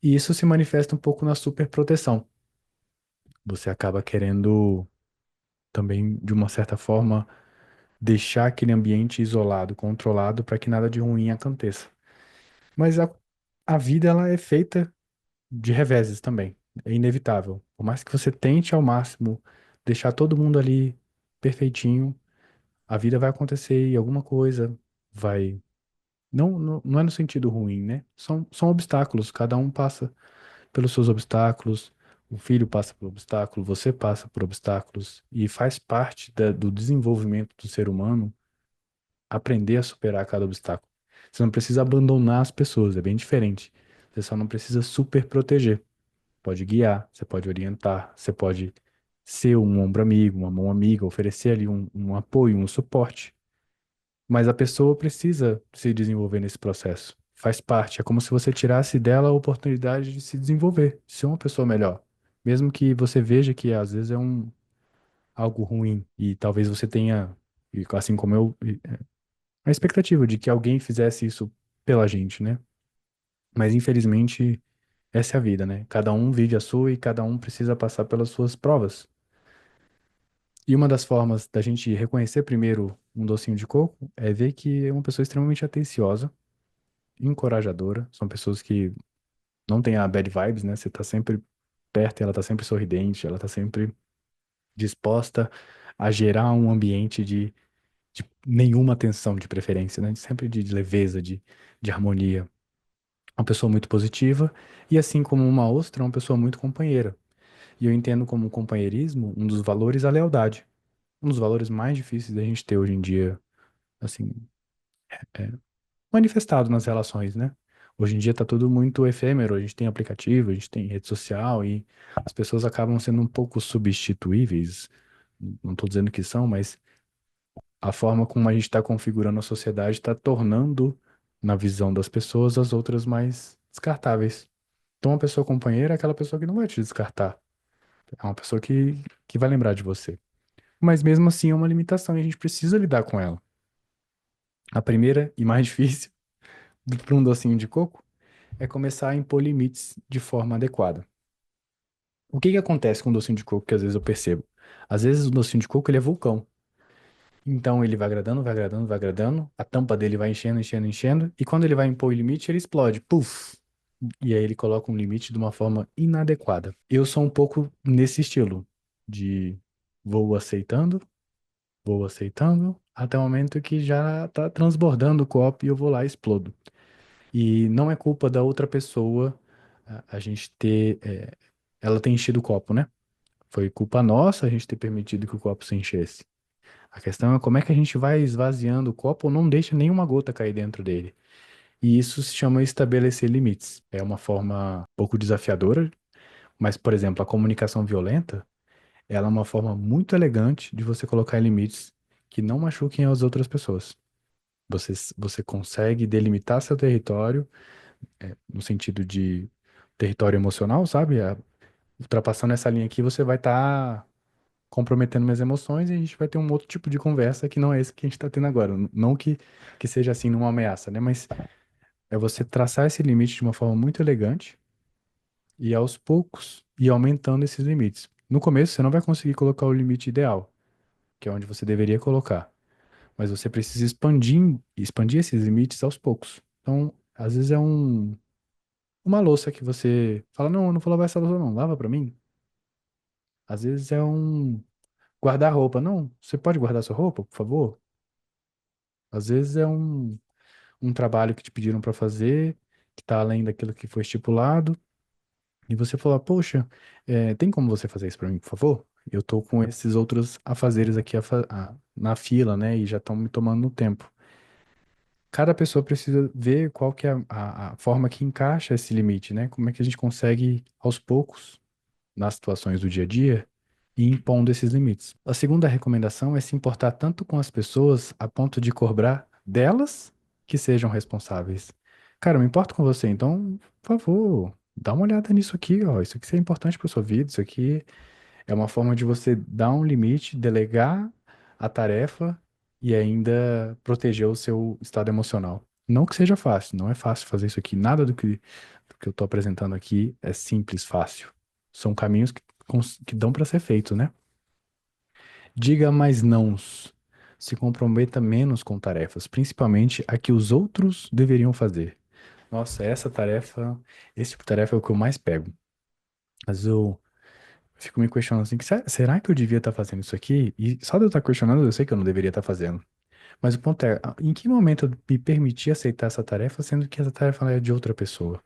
E isso se manifesta um pouco na superproteção. Você acaba querendo também, de uma certa forma, deixar aquele ambiente isolado, controlado, para que nada de ruim aconteça. Mas a vida, ela é feita de reveses também. É inevitável. Por mais que você tente ao máximo deixar todo mundo ali perfeitinho, a vida vai acontecer e alguma coisa vai. Não é no sentido ruim, né? São obstáculos, cada um passa pelos seus obstáculos, o filho passa por obstáculo, você passa por obstáculos, e faz parte do desenvolvimento do ser humano aprender a superar cada obstáculo. Você não precisa abandonar as pessoas, é bem diferente. Você só não precisa super proteger. Pode guiar, você pode orientar, você pode ser um ombro amigo, uma mão amiga, oferecer ali um apoio, um suporte. Mas a pessoa precisa se desenvolver nesse processo. Faz parte. É como se você tirasse dela a oportunidade de se desenvolver, de ser uma pessoa melhor. Mesmo que você veja que às vezes é algo ruim e talvez você tenha, e assim como eu, a expectativa de que alguém fizesse isso pela gente, né? Mas infelizmente essa é a vida, né? Cada um vive a sua e cada um precisa passar pelas suas provas. E uma das formas da gente reconhecer primeiro um docinho de coco é ver que é uma pessoa extremamente atenciosa, encorajadora. São pessoas que não têm a bad vibes, né? Você tá sempre perto, e ela tá sempre sorridente, ela tá sempre disposta a gerar um ambiente de de nenhuma tensão de preferência, né? Sempre de leveza, de harmonia. Uma pessoa muito positiva e assim como uma ostra, uma pessoa muito companheira. E eu entendo como companheirismo um dos valores a lealdade. Um dos valores mais difíceis da gente ter hoje em dia, assim, manifestado nas relações, né? Hoje em dia tá tudo muito efêmero, a gente tem aplicativo, a gente tem rede social e as pessoas acabam sendo um pouco substituíveis. Não estou dizendo que são, mas a forma como a gente está configurando a sociedade está tornando, na visão das pessoas, as outras mais descartáveis. Então, uma pessoa companheira é aquela pessoa que não vai te descartar. É uma pessoa que vai lembrar de você. Mas mesmo assim é uma limitação e a gente precisa lidar com ela. A primeira e mais difícil para um docinho de coco é começar a impor limites de forma adequada. O que que acontece com o docinho de coco que às vezes eu percebo? Às vezes o docinho de coco ele é vulcão. Então ele vai agradando, vai agradando, vai agradando, a tampa dele vai enchendo, enchendo, enchendo, e quando ele vai impor o limite, ele explode. Puf! E aí ele coloca um limite de uma forma inadequada. Eu sou um pouco nesse estilo de vou vou aceitando, até o momento que já tá transbordando o copo e eu vou lá e explodo. E não é culpa da outra pessoa a gente ter, ela ter enchido o copo, né? Foi culpa nossa a gente ter permitido que o copo se enchesse. A questão é como é que a gente vai esvaziando o copo ou não deixa nenhuma gota cair dentro dele. E isso se chama estabelecer limites. É uma forma um pouco desafiadora, mas, por exemplo, a comunicação violenta, ela é uma forma muito elegante de você colocar limites que não machuquem as outras pessoas. Você consegue delimitar seu território, no sentido de território emocional, sabe? Ultrapassando essa linha aqui, você vai estar comprometendo minhas emoções e a gente vai ter um outro tipo de conversa que não é esse que a gente está tendo agora. Não que seja assim numa ameaça, né? Mas é você traçar esse limite de uma forma muito elegante e aos poucos ir aumentando esses limites. No começo, você não vai conseguir colocar o limite ideal, que é onde você deveria colocar, mas você precisa expandir esses limites aos poucos. Então, às vezes é uma louça que você fala, não, eu não vou lavar essa louça não, lava pra mim. Às vezes é um guardar-roupa, não, você pode guardar sua roupa, por favor? Às vezes é um trabalho que te pediram pra fazer, que tá além daquilo que foi estipulado, e você fala, poxa, tem como você fazer isso pra mim, por favor? Eu tô com esses outros afazeres aqui na fila, né? E já estão me tomando tempo. Cada pessoa precisa ver qual que é a forma que encaixa esse limite, né? Como é que a gente consegue, aos poucos, nas situações do dia a dia, ir impondo esses limites. A segunda recomendação é se importar tanto com as pessoas a ponto de cobrar delas que sejam responsáveis. Cara, eu me importo com você, então, por favor, dá uma olhada nisso aqui, ó. Isso aqui é importante para sua vida, isso aqui é uma forma de você dar um limite, delegar a tarefa e ainda proteger o seu estado emocional. Não que seja fácil, não é fácil fazer isso aqui. Nada do que eu estou apresentando aqui é simples, fácil. São caminhos que dão para ser feitos, né? Diga mais nãos. Se comprometa menos com tarefas, principalmente a que os outros deveriam fazer. Nossa, esse tipo de tarefa é o que eu mais pego. Mas eu fico me questionando assim, será que eu devia estar fazendo isso aqui? E só de eu estar questionando, eu sei que eu não deveria estar fazendo. Mas o ponto é, em que momento eu me permiti aceitar essa tarefa, sendo que essa tarefa é de outra pessoa?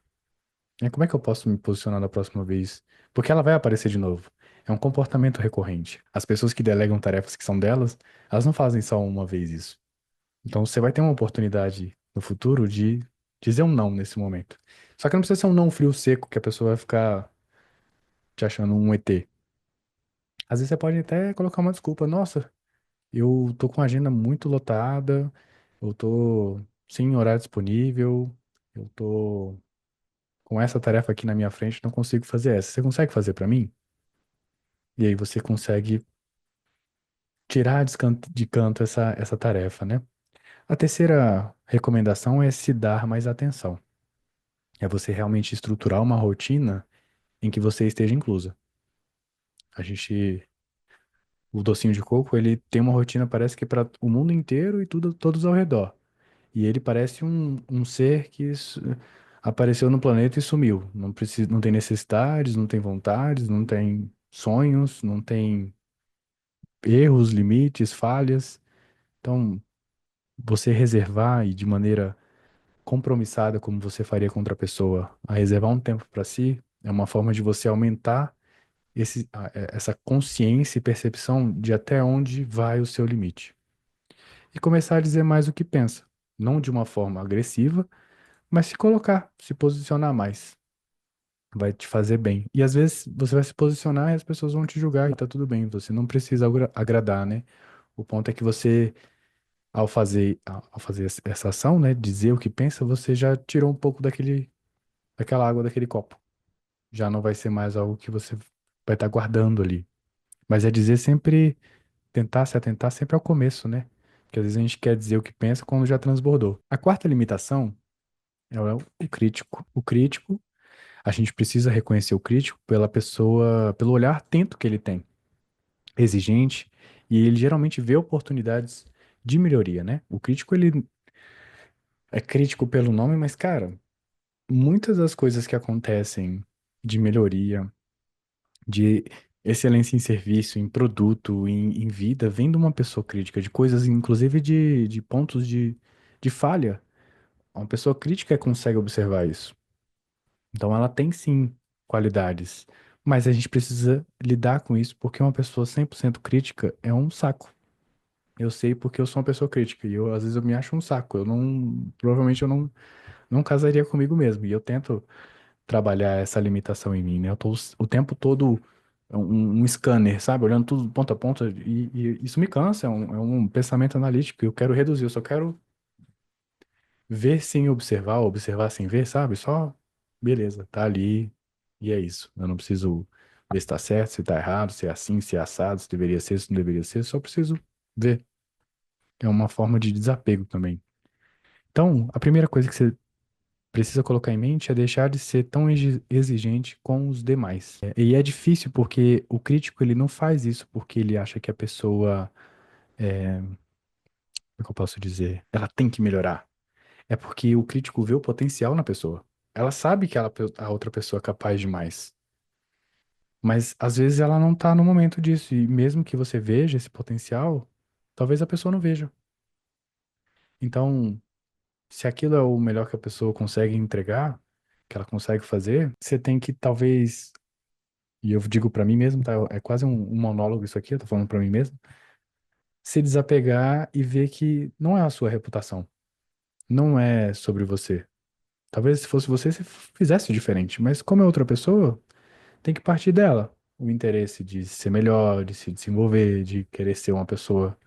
Como é que eu posso me posicionar da próxima vez? Porque ela vai aparecer de novo. É um comportamento recorrente. As pessoas que delegam tarefas que são delas, elas não fazem só uma vez isso. Então você vai ter uma oportunidade no futuro de dizer um não nesse momento. Só que não precisa ser um não frio seco que a pessoa vai ficar te achando um ET. Às vezes você pode até colocar uma desculpa. Nossa, eu tô com a agenda muito lotada, eu tô sem horário disponível, eu tô com essa tarefa aqui na minha frente, não consigo fazer essa. Você consegue fazer pra mim? E aí você consegue tirar de canto essa tarefa, né? A terceira recomendação é se dar mais atenção. É você realmente estruturar uma rotina em que você esteja inclusa. A gente, o docinho de coco, ele tem uma rotina, parece que para o mundo inteiro e todos ao redor. E ele parece um ser que apareceu no planeta e sumiu. Não precisa, não tem necessidades, não tem vontades, não tem sonhos, não tem erros, limites, falhas. Então, você reservar e de maneira compromissada, como você faria com outra pessoa, a reservar um tempo para si, é uma forma de você aumentar essa consciência e percepção de até onde vai o seu limite. E começar a dizer mais o que pensa, não de uma forma agressiva, mas se colocar, se posicionar mais. Vai te fazer bem. E às vezes você vai se posicionar e as pessoas vão te julgar e tá tudo bem. Você não precisa agradar, né? O ponto é que você, ao fazer essa ação, né, dizer o que pensa, você já tirou um pouco daquela água daquele copo. Já não vai ser mais algo que você vai estar guardando ali. Mas é dizer sempre, tentar se atentar sempre ao começo, né? Porque às vezes a gente quer dizer o que pensa quando já transbordou. A quarta limitação é o crítico. O crítico, a gente precisa reconhecer o crítico pela pessoa, pelo olhar atento que ele tem, exigente, e ele geralmente vê oportunidades de melhoria, né? O crítico, ele é crítico pelo nome, mas, cara, muitas das coisas que acontecem de melhoria, de excelência em serviço, em produto, em vida, vem de uma pessoa crítica, de coisas, inclusive de pontos de falha. Uma pessoa crítica consegue observar isso. Então, ela tem sim qualidades, mas a gente precisa lidar com isso porque uma pessoa 100% crítica é um saco. Eu sei porque eu sou uma pessoa crítica e às vezes eu me acho um saco. Provavelmente eu não casaria comigo mesmo. E eu tento trabalhar essa limitação em mim, né? Eu tô o tempo todo um scanner, sabe? Olhando tudo ponta a ponta e isso me cansa. É um pensamento analítico. Eu quero reduzir, eu só quero ver sem observar, observar sem ver, sabe? Só, beleza, tá ali e é isso. Eu não preciso ver se tá certo, se tá errado, se é assim, se é assado, se deveria ser, se não deveria ser, só preciso ver. É uma forma de desapego também. Então, a primeira coisa que você precisa colocar em mente é deixar de ser tão exigente com os demais. E é difícil porque o crítico ele não faz isso porque ele acha que a pessoa, como é que eu posso dizer, ela tem que melhorar. É porque o crítico vê o potencial na pessoa. Ela sabe que a outra pessoa é capaz de mais. Mas às vezes ela não tá no momento disso. E mesmo que você veja esse potencial, talvez a pessoa não veja. Então, se aquilo é o melhor que a pessoa consegue entregar, que ela consegue fazer, você tem que talvez, e eu digo pra mim mesmo, tá? É quase um monólogo isso aqui, eu tô falando pra mim mesmo, se desapegar e ver que não é a sua reputação, não é sobre você. Talvez se fosse você, você fizesse diferente, mas como é outra pessoa, tem que partir dela. O interesse de ser melhor, de se desenvolver, de querer ser uma pessoa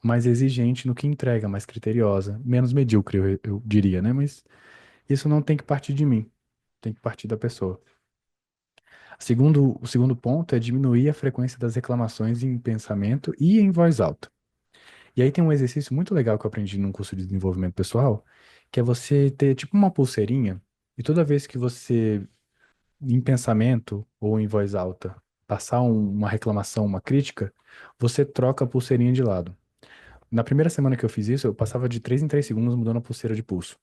mais exigente no que entrega, mais criteriosa, menos medíocre, eu diria, né? Mas isso não tem que partir de mim, tem que partir da pessoa. O segundo ponto é diminuir a frequência das reclamações em pensamento e em voz alta. E aí tem um exercício muito legal que eu aprendi num curso de desenvolvimento pessoal, que é você ter tipo uma pulseirinha, e toda vez que você, em pensamento ou em voz alta, passar uma reclamação, uma crítica, você troca a pulseirinha de lado. Na primeira semana que eu fiz isso, eu passava de 3 em 3 segundos mudando a pulseira de pulso.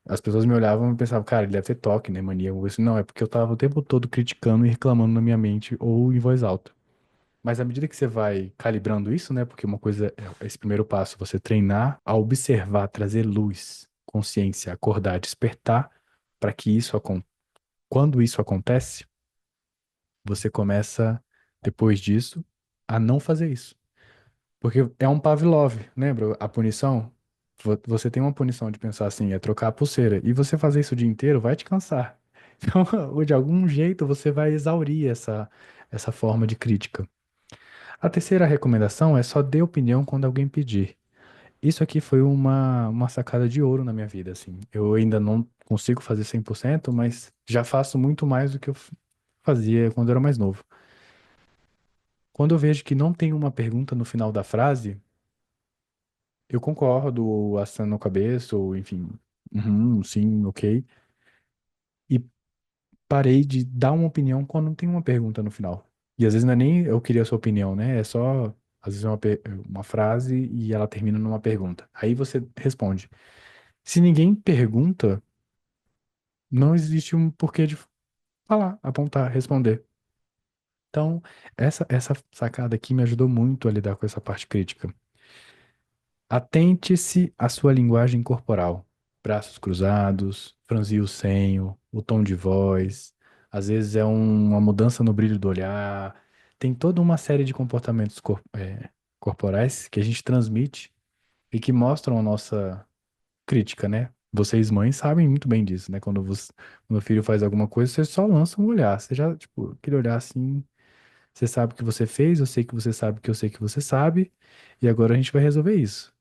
As pessoas me olhavam e pensavam, cara, ele deve ter toque, né, mania? Eu disse, não, é porque eu tava o tempo todo criticando e reclamando na minha mente ou em voz alta. Mas à medida que você vai calibrando isso, né, porque uma coisa é esse primeiro passo, você treinar a observar, trazer luz, consciência, acordar, despertar para que quando isso acontece, você começa, depois disso, a não fazer isso. Porque é um Pavlov, lembra? A punição. Você tem uma punição de pensar assim, é trocar a pulseira. E você fazer isso o dia inteiro vai te cansar. Então, ou de algum jeito, você vai exaurir essa forma de crítica. A terceira recomendação é só dê opinião quando alguém pedir. Isso aqui foi uma sacada de ouro na minha vida, assim. Eu ainda não consigo fazer 100%, mas já faço muito mais do que eu fazia quando eu era mais novo. Quando eu vejo que não tem uma pergunta no final da frase, eu concordo, ou assando a cabeça, ou enfim, uhum, sim, ok. E parei de dar uma opinião quando não tem uma pergunta no final. E às vezes não é nem eu queria a sua opinião, né? É só, às vezes, uma frase e ela termina numa pergunta. Aí você responde. Se ninguém pergunta, não existe um porquê de falar, apontar, responder. Então, essa sacada aqui me ajudou muito a lidar com essa parte crítica. Atente-se à sua linguagem corporal. Braços cruzados, franzir o senho, o tom de voz. Às vezes é uma mudança no brilho do olhar. Tem toda uma série de comportamentos corporais que a gente transmite e que mostram a nossa crítica, né? Vocês, mães, sabem muito bem disso, né? Quando o filho faz alguma coisa, você só lança um olhar. Você já, tipo, aquele olhar assim, você sabe o que você fez, eu sei que você sabe que eu sei que você sabe, e agora a gente vai resolver isso.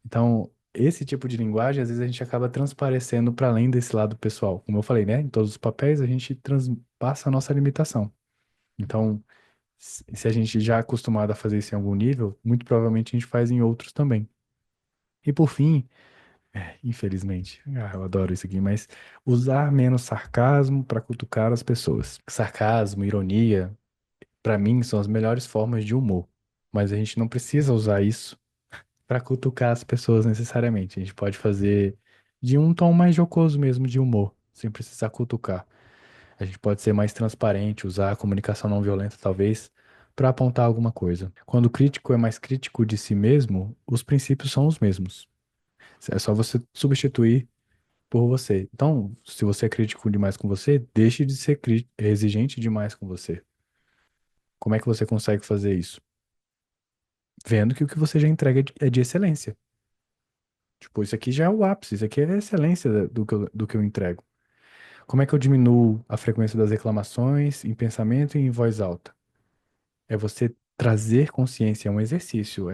Então, esse tipo de linguagem, às vezes a gente acaba transparecendo para além desse lado pessoal. Como eu falei, né? Em todos os papéis, a gente passa a nossa limitação. Então, se a gente já é acostumado a fazer isso em algum nível, muito provavelmente a gente faz em outros também. E por fim, infelizmente, eu adoro isso aqui, mas usar menos sarcasmo para cutucar as pessoas. Sarcasmo, ironia, para mim, são as melhores formas de humor. Mas a gente não precisa usar isso para cutucar as pessoas necessariamente. A gente pode fazer de um tom mais jocoso mesmo, de humor, sem precisar cutucar. A gente pode ser mais transparente, usar a comunicação não violenta, talvez, para apontar alguma coisa. Quando o crítico é mais crítico de si mesmo, os princípios são os mesmos. É só você substituir por você. Então, se você é crítico demais com você, deixe de ser exigente demais com você. Como é que você consegue fazer isso? Vendo que o que você já entrega é de excelência. Tipo, isso aqui já é o ápice, isso aqui é a excelência do que eu entrego. Como é que eu diminuo a frequência das reclamações em pensamento e em voz alta? É você trazer consciência, é um exercício.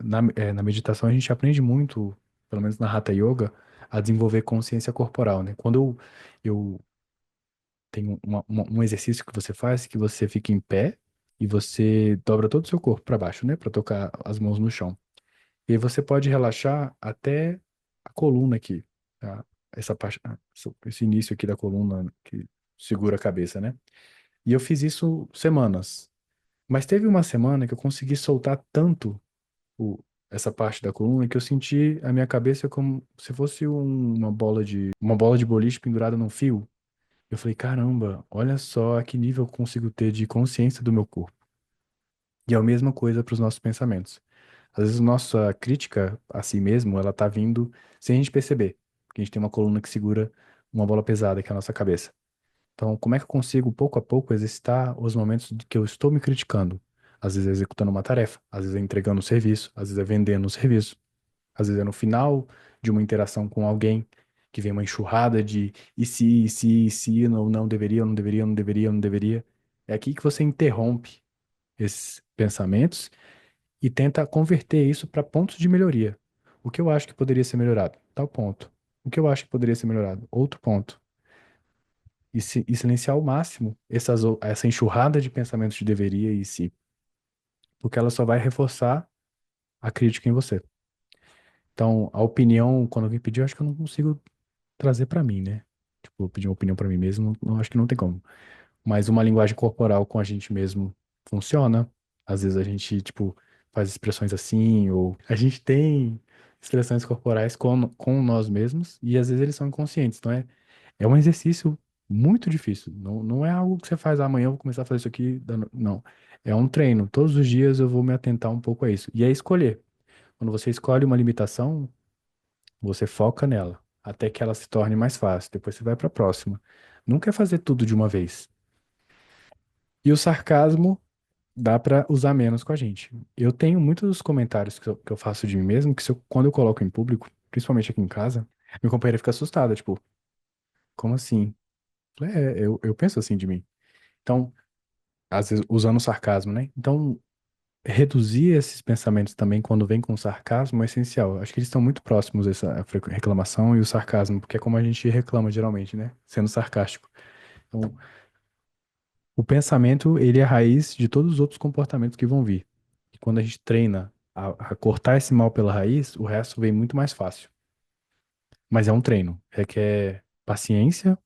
Na meditação a gente aprende muito, pelo menos na Hatha Yoga, a desenvolver consciência corporal, né? Quando eu tenho um exercício que você faz, que você fica em pé e você dobra todo o seu corpo para baixo, né? Para tocar as mãos no chão. E aí você pode relaxar até a coluna aqui, tá? Essa parte, esse início aqui da coluna que segura a cabeça, né? E eu fiz isso semanas. Mas teve uma semana que eu consegui soltar tanto o, essa parte da coluna que eu senti a minha cabeça como se fosse uma bola de boliche pendurada num fio. Eu falei, caramba, olha só a que nível eu consigo ter de consciência do meu corpo. E é a mesma coisa para os nossos pensamentos. Às vezes, nossa crítica a si mesmo, ela tá vindo sem a gente perceber. Porque a gente tem uma coluna que segura uma bola pesada, que é a nossa cabeça. Então, como é que eu consigo, pouco a pouco, exercitar os momentos de que eu estou me criticando? Às vezes é executando uma tarefa, às vezes é entregando um serviço, às vezes é vendendo um serviço, às vezes é no final de uma interação com alguém, que vem uma enxurrada de e se, não, não deveria, não deveria, não deveria, não deveria. É aqui que você interrompe esses pensamentos e tenta converter isso para pontos de melhoria. O que eu acho que poderia ser melhorado? Tal ponto. O que eu acho que poderia ser melhorado? Outro ponto. E silenciar ao máximo essa enxurrada de pensamentos de deveria e se, porque ela só vai reforçar a crítica em você. Então, a opinião, quando alguém pedir, eu acho que eu não consigo trazer para mim, né? Tipo, pedir uma opinião para mim mesmo, acho que não tem como. Mas uma linguagem corporal com a gente mesmo funciona. Às vezes a gente, tipo, faz expressões assim, ou a gente tem expressões corporais com nós mesmos, e às vezes eles são inconscientes, não é? É um exercício muito difícil. Não, não é algo que você faz, amanhã eu vou começar a fazer isso aqui. Não. É um treino. Todos os dias eu vou me atentar um pouco a isso. E é escolher. Quando você escolhe uma limitação, você foca nela, até que ela se torne mais fácil. Depois você vai para a próxima. Nunca é fazer tudo de uma vez. E o sarcasmo dá pra usar menos com a gente. Eu tenho muitos comentários que eu faço de mim mesmo, que quando eu coloco em público, principalmente aqui em casa, minha companheira fica assustada, tipo, como assim? Eu penso assim de mim. Então, às vezes, usando sarcasmo, né? Então, reduzir esses pensamentos também quando vem com sarcasmo é essencial. Acho que eles estão muito próximos, essa reclamação e o sarcasmo, porque é como a gente reclama geralmente, né? Sendo sarcástico. Então, o pensamento, ele é a raiz de todos os outros comportamentos que vão vir. E quando a gente treina a cortar esse mal pela raiz, o resto vem muito mais fácil. Mas é um treino, requer paciência,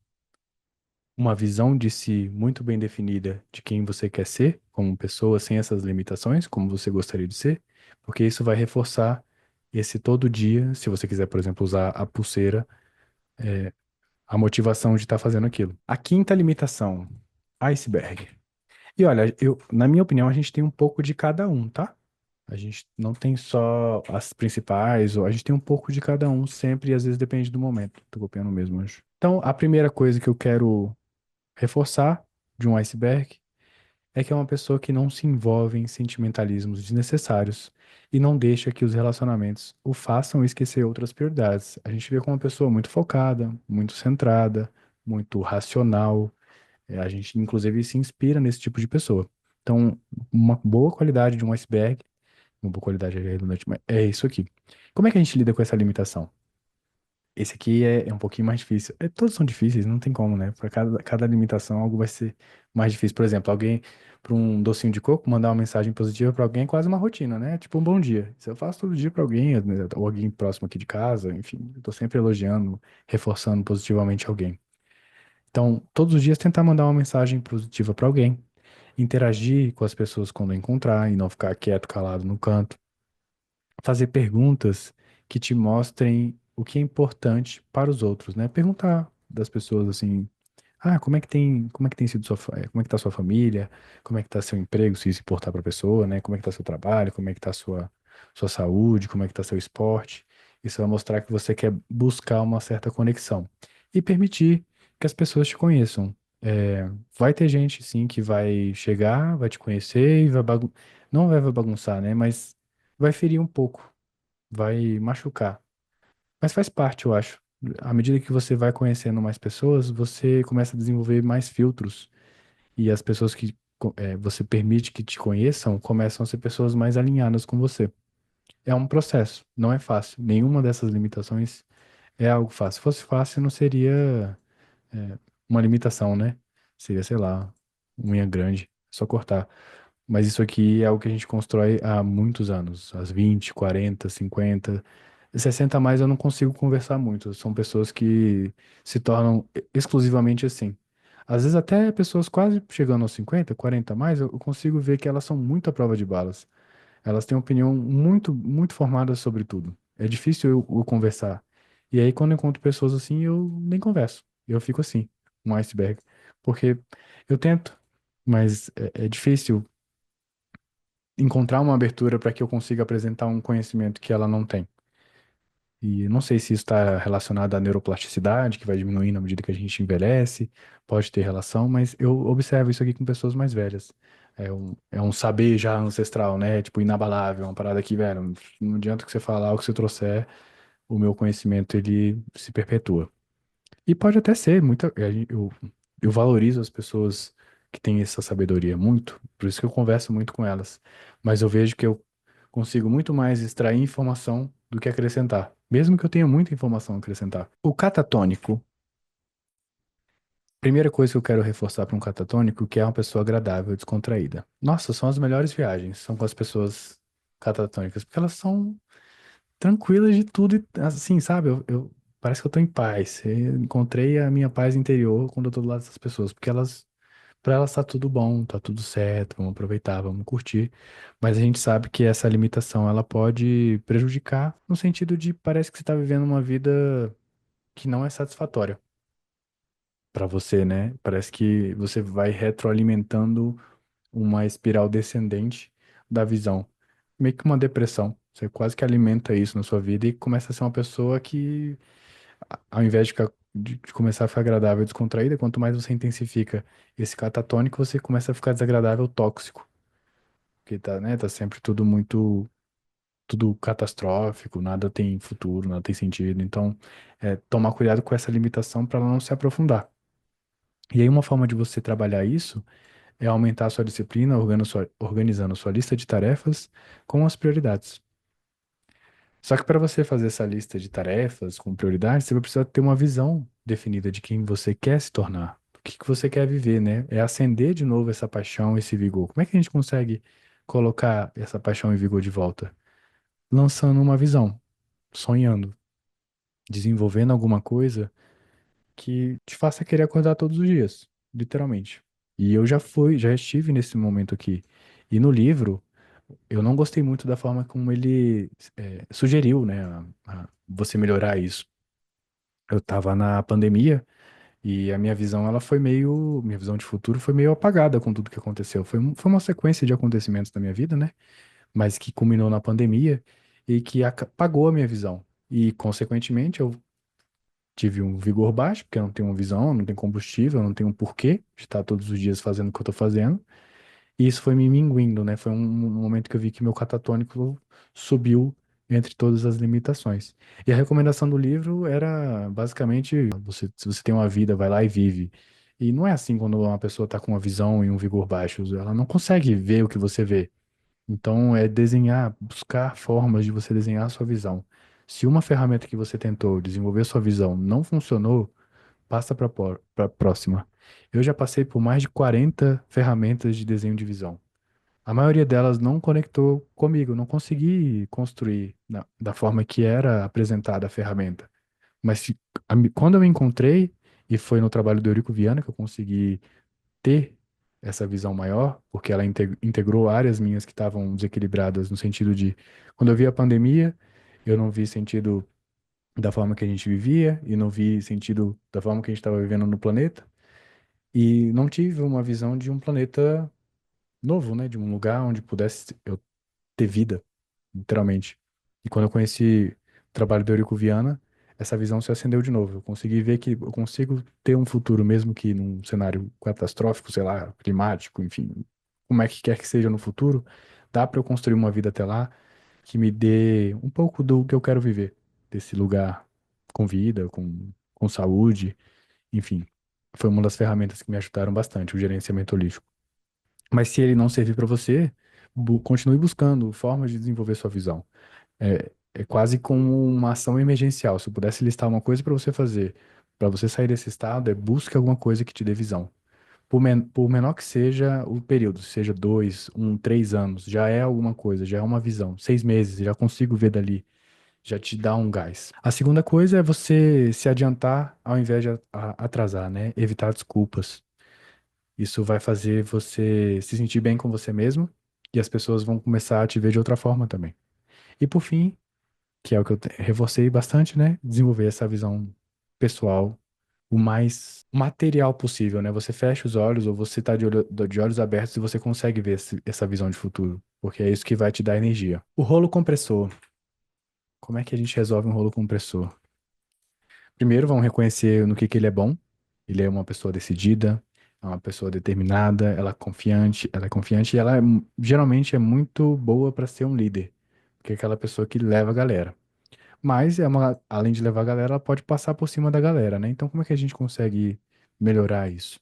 uma visão de si muito bem definida de quem você quer ser como pessoa, sem essas limitações, como você gostaria de ser, porque isso vai reforçar esse todo dia, se você quiser, por exemplo, usar a pulseira, a motivação de estar fazendo aquilo. A quinta limitação, iceberg. E olha, na minha opinião, a gente tem um pouco de cada um, tá? A gente não tem só as principais, ou a gente tem um pouco de cada um sempre, e às vezes depende do momento. Tô copiando mesmo, acho. Então, a primeira coisa que eu quero reforçar de um iceberg é que é uma pessoa que não se envolve em sentimentalismos desnecessários e não deixa que os relacionamentos o façam esquecer outras prioridades. A gente vê como uma pessoa muito focada, muito centrada, muito racional. A gente, inclusive, se inspira nesse tipo de pessoa. Então, uma boa qualidade de um iceberg, uma boa qualidade é redundante, mas é isso aqui. Como é que a gente lida com essa limitação? Esse aqui é um pouquinho mais difícil. Todos são difíceis, não tem como, né? Para cada limitação, algo vai ser mais difícil. Por exemplo, alguém, para um docinho de coco, mandar uma mensagem positiva para alguém é quase uma rotina, né? Tipo um bom dia. Isso eu faço todo dia para alguém, né, ou alguém próximo aqui de casa, enfim, eu tô sempre elogiando, reforçando positivamente alguém. Então, todos os dias tentar mandar uma mensagem positiva para alguém, interagir com as pessoas quando encontrar e não ficar quieto, calado no canto, fazer perguntas que te mostrem o que é importante para os outros, né? Perguntar das pessoas assim, como é que tem sido como é que tá sua família? Como é que tá seu emprego, se isso importar para a pessoa, né? Como é que tá seu trabalho? Como é que tá sua saúde? Como é que tá seu esporte? Isso vai mostrar que você quer buscar uma certa conexão e permitir que as pessoas te conheçam. Vai ter gente, sim, que vai chegar, vai te conhecer e não vai bagunçar, né? Mas vai ferir um pouco, vai machucar. Mas faz parte, eu acho. À medida que você vai conhecendo mais pessoas, você começa a desenvolver mais filtros. E as pessoas que você permite que te conheçam começam a ser pessoas mais alinhadas com você. É um processo, não é fácil. Nenhuma dessas limitações é algo fácil. Se fosse fácil, não seria uma limitação, né? Seria, sei lá, unha grande, só cortar. Mas isso aqui é algo que a gente constrói há muitos anos, às 20, 40, 50, 60 a mais eu não consigo conversar muito. São pessoas que se tornam exclusivamente assim. Às vezes até pessoas quase chegando aos 50, 40 a mais, eu consigo ver que elas são muito à prova de balas. Elas têm opinião muito, muito formada sobre tudo. É difícil eu conversar. E aí, quando eu encontro pessoas assim, eu nem converso. Eu fico assim, um iceberg. Porque eu tento, mas é difícil encontrar uma abertura para que eu consiga apresentar um conhecimento que ela não tem. E não sei se isso está relacionado à neuroplasticidade, que vai diminuindo à medida que a gente envelhece, pode ter relação, mas eu observo isso aqui com pessoas mais velhas. É um saber já ancestral, né? Tipo, inabalável, uma parada que, velho, não adianta o que você falar, o que você trouxer, o meu conhecimento, ele se perpetua. E pode até ser, eu valorizo as pessoas que têm essa sabedoria muito, por isso que eu converso muito com elas. Mas eu vejo que eu consigo muito mais extrair informação do que acrescentar, mesmo que eu tenha muita informação a acrescentar. O catatônico, primeira coisa que eu quero reforçar para um catatônico, que é uma pessoa agradável, descontraída. Nossa, são as melhores viagens, são com as pessoas catatônicas, porque elas são tranquilas de tudo, e, assim, sabe? Parece que eu tô em paz. Eu encontrei a minha paz interior quando eu tô do lado dessas pessoas, porque para elas tá tudo bom, tá tudo certo, vamos aproveitar, vamos curtir. Mas a gente sabe que essa limitação, ela pode prejudicar no sentido de parece que você tá vivendo uma vida que não é satisfatória para você, né? Parece que você vai retroalimentando uma espiral descendente da visão. Meio que uma depressão. Você quase que alimenta isso na sua vida e começa a ser uma pessoa que, ao invés de começar a ficar agradável e descontraída, quanto mais você intensifica esse catatônico, você começa a ficar desagradável, tóxico. Porque tá, né, tá sempre tudo catastrófico, nada tem futuro, nada tem sentido. Então, tomar cuidado com essa limitação para ela não se aprofundar. E aí, uma forma de você trabalhar isso é aumentar a sua disciplina, organizando sua lista de tarefas com as prioridades. Só que para você fazer essa lista de tarefas com prioridades, você vai precisar ter uma visão definida de quem você quer se tornar, o que que você quer viver, né? É acender de novo essa paixão, esse vigor. Como é que a gente consegue colocar essa paixão e vigor de volta? Lançando uma visão, sonhando, desenvolvendo alguma coisa que te faça querer acordar todos os dias, literalmente. E eu já estive nesse momento aqui. E no livro, eu não gostei muito da forma como ele sugeriu, né, você melhorar isso. Eu estava na pandemia e a minha visão, minha visão de futuro foi meio apagada com tudo que aconteceu. Foi uma sequência de acontecimentos da minha vida, né? mas que culminou na pandemia e que apagou a minha visão. E, consequentemente, eu tive um vigor baixo, porque eu não tenho uma visão, não tenho combustível, eu não tenho um porquê de estar todos os dias fazendo o que eu estou fazendo. E isso foi me minguindo, né? Foi um momento que eu vi que meu catatônico subiu entre todas as limitações. E a recomendação do livro era basicamente, se você tem uma vida, vai lá e vive. E não é assim quando uma pessoa está com uma visão e um vigor baixos, ela não consegue ver o que você vê. Então é desenhar, buscar formas de você desenhar a sua visão. Se uma ferramenta que você tentou desenvolver sua visão não funcionou, passa para a próxima. Eu já passei por mais de 40 ferramentas de desenho de visão. A maioria delas não conectou comigo, não consegui construir da forma que era apresentada a ferramenta. Mas quando eu me encontrei, e foi no trabalho do Eurico Viana que eu consegui ter essa visão maior, porque ela integrou áreas minhas que estavam desequilibradas no sentido de, quando eu vi a pandemia, eu não vi sentido da forma que a gente vivia e não vi sentido da forma que a gente estava vivendo no planeta e não tive uma visão de um planeta novo, né, de um lugar onde pudesse eu ter vida, literalmente. E quando eu conheci o trabalho do Eurico Viana, essa visão se acendeu de novo. Eu consegui ver que eu consigo ter um futuro, mesmo que num cenário catastrófico, sei lá, climático, enfim, como é que quer que seja no futuro, dá para eu construir uma vida até lá que me dê um pouco do que eu quero viver, desse lugar com vida, com saúde, enfim. Foi uma das ferramentas que me ajudaram bastante, o gerenciamento holístico. Mas se ele não servir para você, continue buscando formas de desenvolver sua visão. É quase como uma ação emergencial. Se eu pudesse listar uma coisa para você fazer, para você sair desse estado, é busque alguma coisa que te dê visão. Por menor que seja o período, seja 2, 1, 3 anos, já é alguma coisa, já é uma visão. 6 meses, já consigo ver dali, já te dá um gás. A segunda coisa é você se adiantar ao invés de atrasar, né? Evitar desculpas. Isso vai fazer você se sentir bem com você mesmo e as pessoas vão começar a te ver de outra forma também. E por fim, que é o que eu reforcei bastante, né? Desenvolver essa visão pessoal o mais material possível, né? Você fecha os olhos ou você tá de olhos abertos e você consegue ver essa visão de futuro, porque é isso que vai te dar energia. O rolo compressor. Como é que a gente resolve um rolo compressor? Primeiro, vamos reconhecer no que ele é bom. Ele é uma pessoa decidida, é uma pessoa determinada, ela é confiante e ela geralmente é muito boa para ser um líder, porque é aquela pessoa que leva a galera. Mas além de levar a galera, ela pode passar por cima da galera, né? Então, como é que a gente consegue melhorar isso?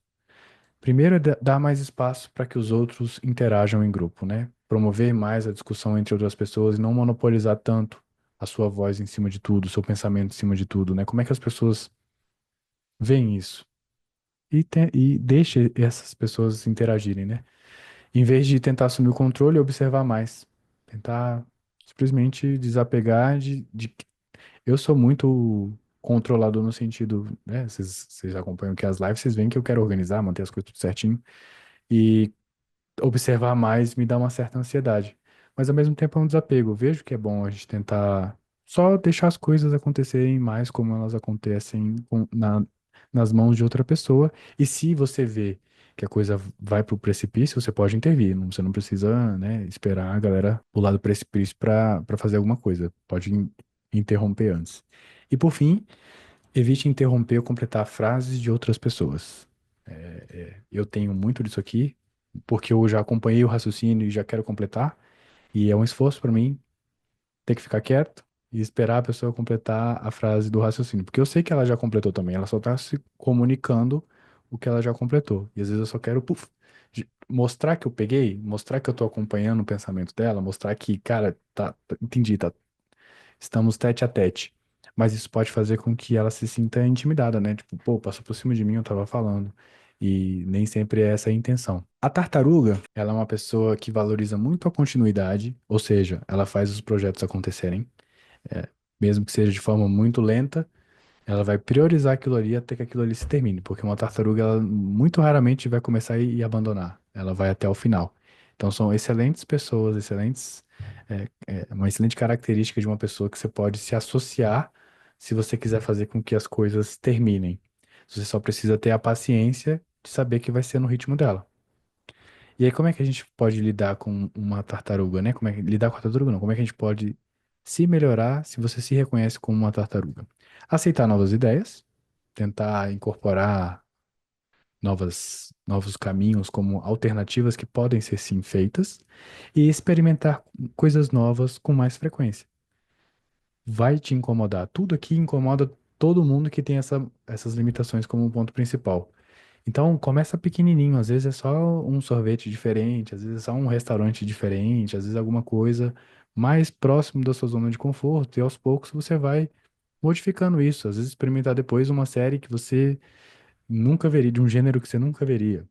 Primeiro é dar mais espaço para que os outros interajam em grupo, né? Promover mais a discussão entre outras pessoas e não monopolizar tanto a sua voz em cima de tudo, o seu pensamento em cima de tudo, né? Como é que as pessoas veem isso? E deixe essas pessoas interagirem, né? Em vez de tentar assumir o controle, observar mais. Tentar simplesmente desapegar de. Eu sou muito controlador no sentido, né? Vocês acompanham aqui as lives, vocês veem que eu quero organizar, manter as coisas tudo certinho. E observar mais me dá uma certa ansiedade. Mas ao mesmo tempo é um desapego. Eu vejo que é bom a gente tentar só deixar as coisas acontecerem mais como elas acontecem nas mãos de outra pessoa. E se você vê que a coisa vai pro precipício, você pode intervir. Você não precisa, né, esperar a galera pular do precipício para fazer alguma coisa. Pode interromper antes. E por fim, evite interromper ou completar frases de outras pessoas. Eu tenho muito disso aqui, porque eu já acompanhei o raciocínio e já quero completar, e é um esforço para mim ter que ficar quieto e esperar a pessoa completar a frase do raciocínio, porque eu sei que ela já completou também, ela só está se comunicando o que ela já completou. E às vezes eu só quero, puf, mostrar que eu peguei, mostrar que eu tô acompanhando o pensamento dela, mostrar que, cara, entendi, estamos tete a tete. Mas isso pode fazer com que ela se sinta intimidada, né? Tipo, pô, passou por cima de mim, eu tava falando. E nem sempre é essa a intenção. A tartaruga, ela é uma pessoa que valoriza muito a continuidade, ou seja, ela faz os projetos acontecerem, é, mesmo que seja de forma muito lenta, ela vai priorizar aquilo ali até que aquilo ali se termine, porque uma tartaruga, ela muito raramente vai começar e abandonar. Ela vai até o final. Então são excelentes pessoas, uma excelente característica de uma pessoa que você pode se associar se você quiser fazer com que as coisas terminem. Você só precisa ter a paciência de saber que vai ser no ritmo dela. E aí, como é que a gente pode lidar com uma tartaruga, né? Como é que lidar com a tartaruga, não? Como é que a gente pode se melhorar se você se reconhece como uma tartaruga? Aceitar novas ideias, tentar incorporar novos caminhos como alternativas que podem ser sim feitas e experimentar coisas novas com mais frequência. Vai te incomodar. Tudo aqui incomoda todo mundo que tem essas limitações como um ponto principal. Então, começa pequenininho, às vezes é só um sorvete diferente, às vezes é só um restaurante diferente, às vezes alguma coisa mais próximo da sua zona de conforto, e aos poucos você vai modificando isso. Às vezes experimentar depois uma série que você nunca veria, de um gênero que você nunca veria.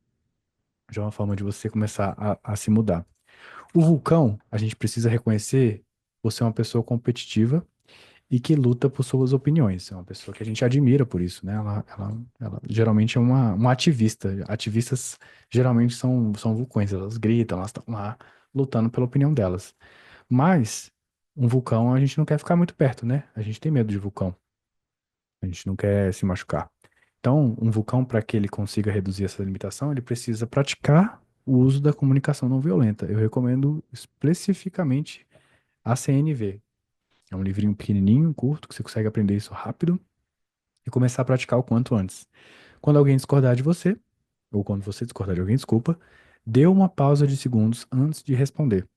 Já é uma forma de você começar a se mudar. O vulcão, a gente precisa reconhecer você é uma pessoa competitiva e que luta por suas opiniões. É uma pessoa que a gente admira por isso, né? Ela geralmente é uma ativista. Ativistas geralmente são vulcões, elas gritam, elas estão lá lutando pela opinião delas. Mas um vulcão a gente não quer ficar muito perto, né? A gente tem medo de vulcão. A gente não quer se machucar. Então, um vulcão, para que ele consiga reduzir essa limitação, ele precisa praticar o uso da comunicação não violenta. Eu recomendo especificamente a CNV. É um livrinho pequenininho, curto, que você consegue aprender isso rápido e começar a praticar o quanto antes. Quando alguém discordar de você, ou quando você discordar de alguém, desculpa, dê uma pausa de segundos antes de responder.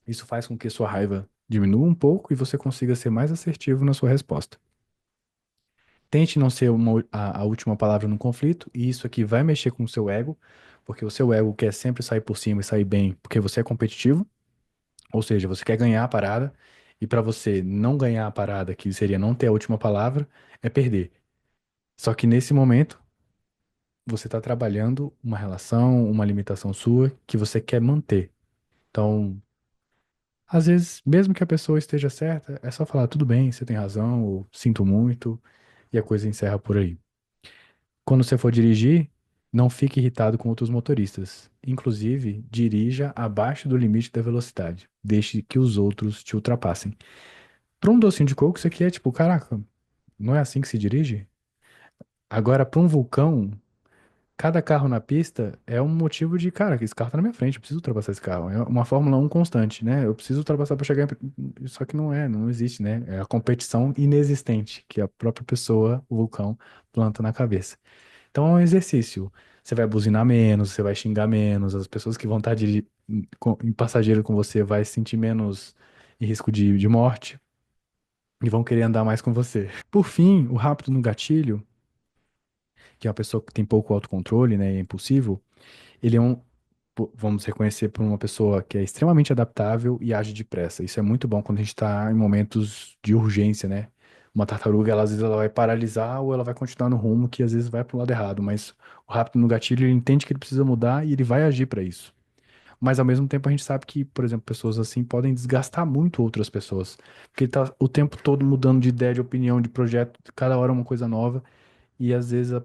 Isso faz com que sua raiva diminua um pouco e você consiga ser mais assertivo na sua resposta. Tente não ser a última palavra no conflito, e isso aqui vai mexer com o seu ego, porque o seu ego quer sempre sair por cima e sair bem, porque você é competitivo, ou seja, você quer ganhar a parada, e para você não ganhar a parada, que seria não ter a última palavra, é perder. Só que nesse momento, você está trabalhando uma relação, uma limitação sua que você quer manter. Então, às vezes, mesmo que a pessoa esteja certa, é só falar, tudo bem, você tem razão, ou sinto muito, e a coisa encerra por aí. Quando você for dirigir, não fique irritado com outros motoristas. Inclusive, dirija abaixo do limite da velocidade. Deixe que os outros te ultrapassem. Para um docinho de coco, isso aqui é tipo, caraca, não é assim que se dirige? Agora, para um vulcão, cada carro na pista é um motivo de, cara, esse carro tá na minha frente, eu preciso ultrapassar esse carro. É uma Fórmula 1 constante, né? Eu preciso ultrapassar para chegar Só que não existe, né? É a competição inexistente que a própria pessoa, o vulcão, planta na cabeça. Então é um exercício. Você vai buzinar menos, você vai xingar menos, as pessoas que vão estar em passageiro com você vai se sentir menos em risco de morte e vão querer andar mais com você. Por fim, o rápido no gatilho, que é uma pessoa que tem pouco autocontrole, né, e é impulsivo, ele é vamos reconhecer por uma pessoa que é extremamente adaptável e age depressa. Isso é muito bom quando a gente está em momentos de urgência, né? Uma tartaruga, ela, às vezes, ela vai paralisar ou ela vai continuar no rumo que às vezes vai para o lado errado, mas o rápido no gatilho, ele entende que ele precisa mudar e ele vai agir para isso. Mas ao mesmo tempo a gente sabe que, por exemplo, pessoas assim podem desgastar muito outras pessoas, porque ele tá o tempo todo mudando de ideia, de opinião, de projeto, cada hora é uma coisa nova. E às vezes,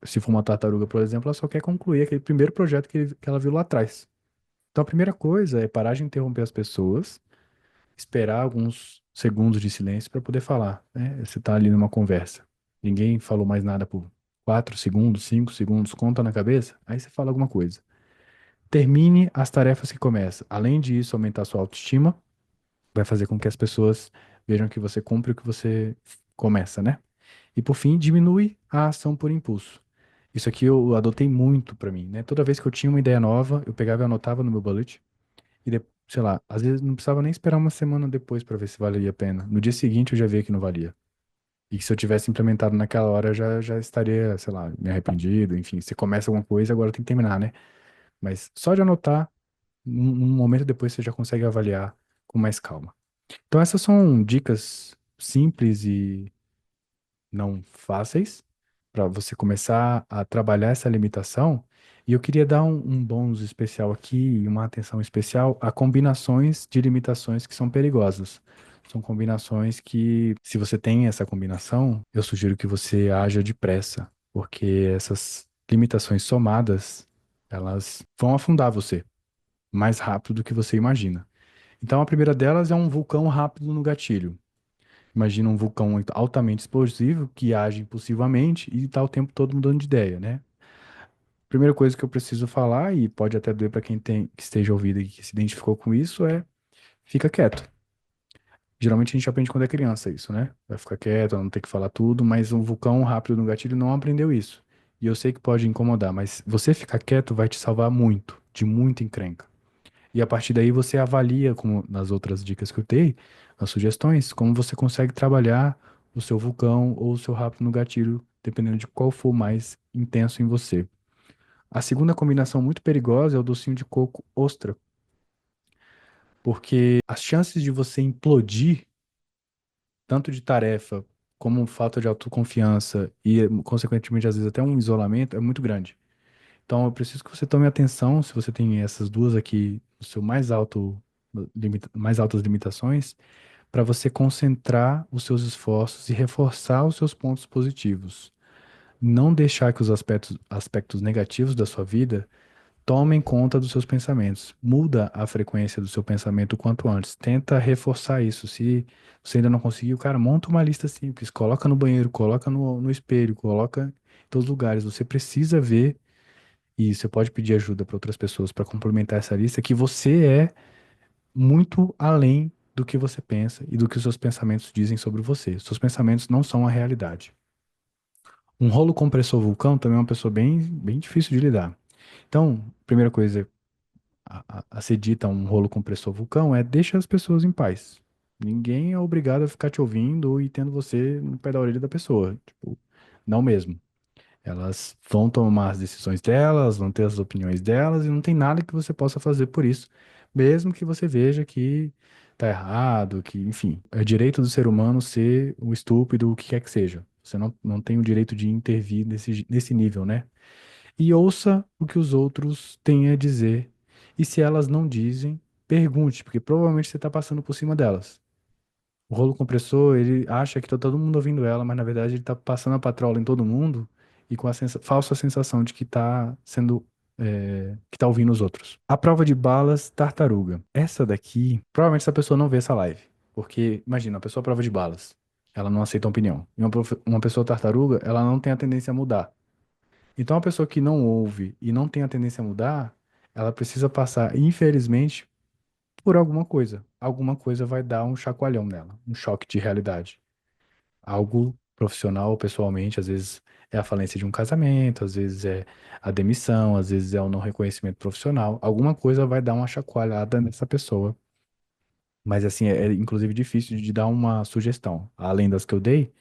se for uma tartaruga, por exemplo, ela só quer concluir aquele primeiro projeto que ela viu lá atrás. Então a primeira coisa é parar de interromper as pessoas, esperar alguns segundos de silêncio para poder falar, né? Você está ali numa conversa. Ninguém falou mais nada por 4 segundos, 5 segundos, conta na cabeça, aí você fala alguma coisa. Termine as tarefas que começa. Além disso, aumentar sua autoestima, vai fazer com que as pessoas vejam que você cumpre o que você começa, né? E por fim, diminui a ação por impulso. Isso aqui eu adotei muito pra mim, né? Toda vez que eu tinha uma ideia nova, eu pegava e anotava no meu bullet e, sei lá, às vezes não precisava nem esperar uma semana depois pra ver se valia a pena. No dia seguinte eu já via que não valia. E que se eu tivesse implementado naquela hora, eu já estaria, sei lá, me arrependido. Enfim, você começa alguma coisa, agora tem que terminar, né? Mas só de anotar, um momento depois você já consegue avaliar com mais calma. Então essas são dicas simples e não fáceis para você começar a trabalhar essa limitação. E eu queria dar um bônus especial aqui e uma atenção especial a combinações de limitações que são perigosas. São combinações que, se você tem essa combinação, eu sugiro que você haja depressa, porque essas limitações somadas, elas vão afundar você mais rápido do que você imagina. Então, a primeira delas é um vulcão rápido no gatilho. Imagina um vulcão altamente explosivo que age impulsivamente e está o tempo todo mudando de ideia, né? Primeira coisa que eu preciso falar, e pode até doer para quem tem, que esteja ouvindo e que se identificou com isso, é fica quieto. Geralmente a gente aprende quando é criança isso, né? Vai ficar quieto, não ter que falar tudo, mas um vulcão rápido no gatilho não aprendeu isso. E eu sei que pode incomodar, mas você ficar quieto vai te salvar muito, de muita encrenca. E a partir daí você avalia, como nas outras dicas que eu dei, nas sugestões, como você consegue trabalhar o seu vulcão ou o seu rápido no gatilho, dependendo de qual for mais intenso em você. A segunda combinação muito perigosa é o docinho de coco ostra, porque as chances de você implodir, tanto de tarefa como falta de autoconfiança e, consequentemente, às vezes até um isolamento, é muito grande. Então, eu preciso que você tome atenção, se você tem essas duas aqui, o seu mais alto, mais altas limitações, para você concentrar os seus esforços e reforçar os seus pontos positivos. Não deixar que os aspectos negativos da sua vida tomem conta dos seus pensamentos. Muda a frequência do seu pensamento o quanto antes. Tenta reforçar isso. Se você ainda não conseguiu, cara, monta uma lista simples. Coloca no banheiro, coloca no espelho, coloca em todos os lugares. Você precisa ver, e você pode pedir ajuda para outras pessoas para complementar essa lista, que você é muito além do que você pensa e do que os seus pensamentos dizem sobre você. Seus pensamentos não são a realidade. Um rolo compressor vulcão também é uma pessoa bem difícil de lidar. Então, primeira coisa a ser dita a um rolo compressor vulcão é deixa as pessoas em paz. Ninguém é obrigado a ficar te ouvindo e tendo você no pé da orelha da pessoa. Tipo, não mesmo. Elas vão tomar as decisões delas, vão ter as opiniões delas e não tem nada que você possa fazer por isso, mesmo que você veja que tá errado, que, enfim, é direito do ser humano ser um estúpido, o que quer que seja. Você não tem o direito de intervir nesse nível, né? E ouça o que os outros têm a dizer. E se elas não dizem, pergunte, porque provavelmente você está passando por cima delas. O rolo compressor, ele acha que tá todo mundo ouvindo ela, mas na verdade ele tá passando a patrola em todo mundo e com a falsa sensação de que tá sendo, que tá ouvindo os outros. A prova de balas tartaruga. Essa daqui, provavelmente essa pessoa não vê essa live. Porque, imagina, a pessoa à prova de balas, ela não aceita opinião. E uma pessoa tartaruga, ela não tem a tendência a mudar. Então, a pessoa que não ouve e não tem a tendência a mudar, ela precisa passar, infelizmente, por alguma coisa. Alguma coisa vai dar um chacoalhão nela, um choque de realidade. Algo profissional, pessoalmente, às vezes é a falência de um casamento, às vezes é a demissão, às vezes é o não reconhecimento profissional. Alguma coisa vai dar uma chacoalhada nessa pessoa. Mas, assim, é inclusive difícil de dar uma sugestão, além das que eu dei,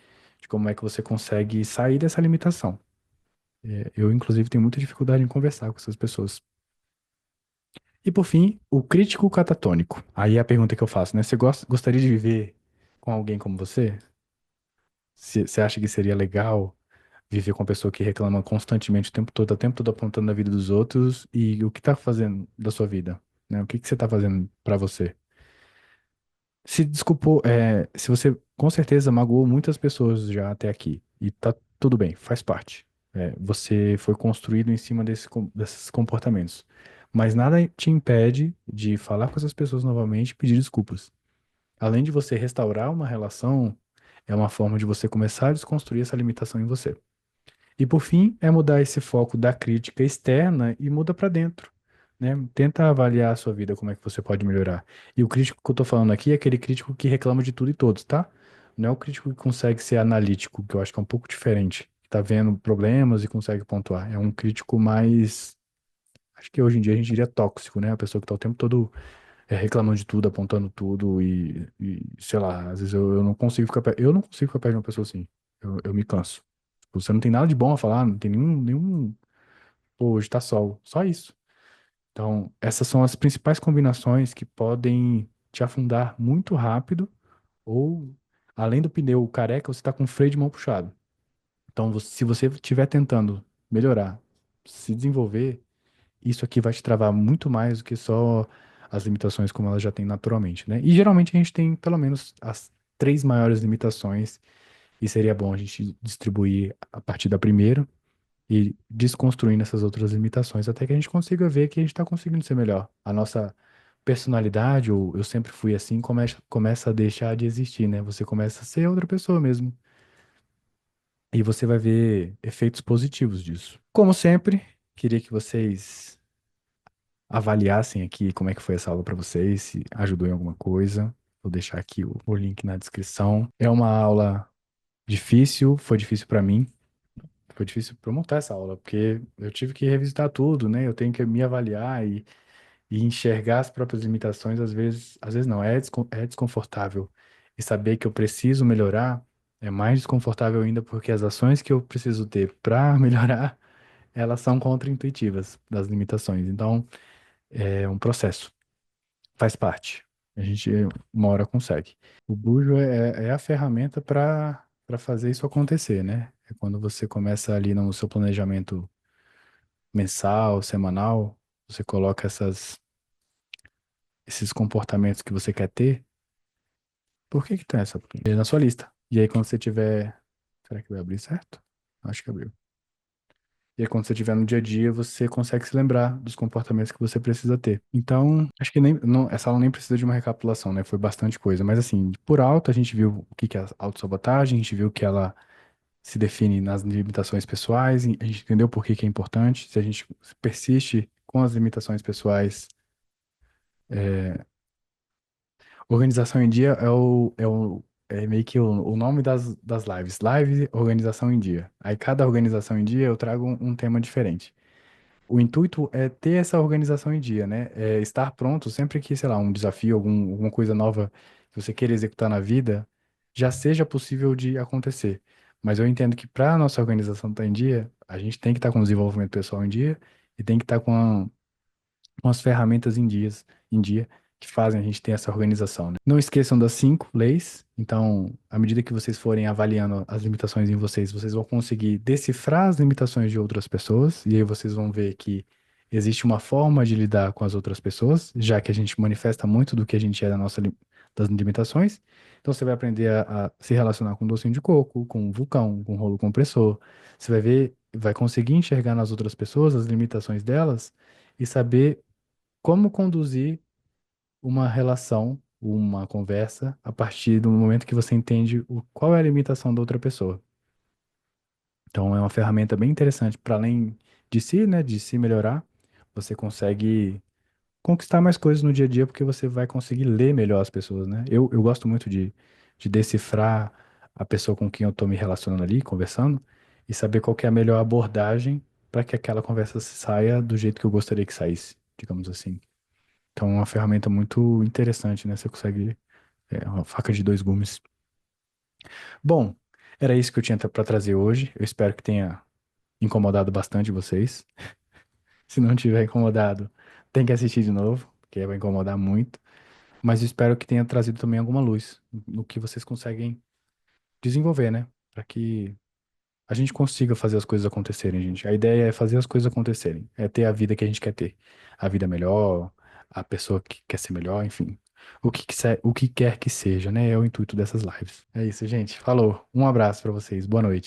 de como é que você consegue sair dessa limitação. Eu, inclusive, tenho muita dificuldade em conversar com essas pessoas. E por fim, o crítico catatônico. Aí é a pergunta que eu faço, né? Você gostaria de viver com alguém como você? Você acha que seria legal viver com uma pessoa que reclama constantemente o tempo todo apontando na vida dos outros e o que tá fazendo da sua vida, né? O que que você tá fazendo pra você? Se desculpou, se você com certeza magoou muitas pessoas já até aqui e tá tudo bem, faz parte. Você foi construído em cima desses comportamentos. Mas nada te impede de falar com essas pessoas novamente e pedir desculpas. Além de você restaurar uma relação, é uma forma de você começar a desconstruir essa limitação em você. E por fim, é mudar esse foco da crítica externa e muda para dentro, né? Tenta avaliar a sua vida, como é que você pode melhorar. E o crítico que eu tô falando aqui é aquele crítico que reclama de tudo e todos, tá? Não é o crítico que consegue ser analítico, que eu acho que é um pouco diferente. Que tá vendo problemas e consegue pontuar. É um crítico mais, acho que hoje em dia a gente diria tóxico, né? A pessoa que tá o tempo todo reclamando de tudo, apontando tudo sei lá, às vezes eu não consigo eu não consigo ficar perto de uma pessoa assim. Eu me canso. Tipo, você não tem nada de bom a falar, não tem pô, hoje tá sol, só isso. Então, essas são as principais combinações que podem te afundar muito rápido ou, além do pneu careca, você tá com o freio de mão puxado. Então, se você estiver tentando melhorar, se desenvolver, isso aqui vai te travar muito mais do que só as limitações como elas já têm naturalmente, né? E geralmente a gente tem pelo menos as três maiores limitações, e seria bom a gente distribuir a partir da primeira e desconstruindo essas outras limitações até que a gente consiga ver que a gente está conseguindo ser melhor. A nossa personalidade, ou eu sempre fui assim, começa a deixar de existir, né? Você começa a ser outra pessoa mesmo. E você vai ver efeitos positivos disso. Como sempre, Queria que vocês avaliassem aqui como é que foi essa aula para vocês, se ajudou em alguma coisa. Vou deixar aqui o link na descrição. É uma aula difícil, foi difícil para mim. Foi difícil para montar essa aula, porque eu tive que revisitar tudo, né? Eu tenho que me avaliar e enxergar as próprias limitações, às vezes não, é desconfortável. E saber que eu preciso melhorar é mais desconfortável ainda, porque as ações que eu preciso ter para melhorar, elas são contraintuitivas das limitações. Então, é um processo, faz parte. A gente uma hora consegue. O Bujo é a ferramenta para fazer isso acontecer, né? É quando você começa ali no seu planejamento mensal, semanal, você coloca esses comportamentos que você quer ter. Por que que tem essa? É na sua lista. E aí quando você tiver, será que vai abrir certo? Acho que abriu. E aí quando você tiver no dia a dia, você consegue se lembrar dos comportamentos que você precisa ter. Então, acho que nem, não, essa aula nem precisa de uma recapitulação, né? Foi bastante coisa. Mas assim, por alto, a gente viu o que que é a autossabotagem, a gente viu que ela se define nas limitações pessoais, e a gente entendeu por que que é importante. Se a gente persiste com as limitações pessoais, organização em dia é meio que o nome das lives. Live, organização em dia. Aí cada organização em dia eu trago um tema diferente. O intuito é ter essa organização em dia, né? É estar pronto sempre que, sei lá, um desafio, alguma coisa nova que você queira executar na vida, já seja possível de acontecer. Mas eu entendo que para a nossa organização estar em dia, a gente tem que estar com o desenvolvimento pessoal em dia e tem que estar com as ferramentas em dia que fazem a gente ter essa organização, né? Não esqueçam das 5 leis. Então, à medida que vocês forem avaliando as limitações em vocês, vocês vão conseguir decifrar as limitações de outras pessoas, e aí vocês vão ver que existe uma forma de lidar com as outras pessoas, já que a gente manifesta muito do que a gente é das limitações. Então, você vai aprender a se relacionar com docinho de coco, com um vulcão, com um rolo compressor. Você vai ver, vai conseguir enxergar nas outras pessoas as limitações delas e saber como conduzir uma relação, uma conversa, a partir do momento que você entende qual é a limitação da outra pessoa. Então, é uma ferramenta bem interessante para além de si, né, de se melhorar, você consegue conquistar mais coisas no dia a dia porque você vai conseguir ler melhor as pessoas, né? Eu gosto muito de decifrar a pessoa com quem eu estou me relacionando ali, conversando, e saber qual que é a melhor abordagem para que aquela conversa saia do jeito que eu gostaria que saísse, digamos assim. Então, é uma ferramenta muito interessante, né? Você consegue, é uma faca de dois gumes. Bom, era isso que eu tinha para trazer hoje. Eu espero que tenha incomodado bastante vocês. Se não tiver incomodado, tem que assistir de novo, porque vai incomodar muito. Mas eu espero que tenha trazido também alguma luz no que vocês conseguem desenvolver, né? Para que a gente consiga fazer as coisas acontecerem, gente. A ideia é fazer as coisas acontecerem, é ter a vida que a gente quer ter. A vida melhor, a pessoa que quer ser melhor, enfim. O que quer que seja, né? É o intuito dessas lives. É isso, gente. Falou. Um abraço para vocês. Boa noite.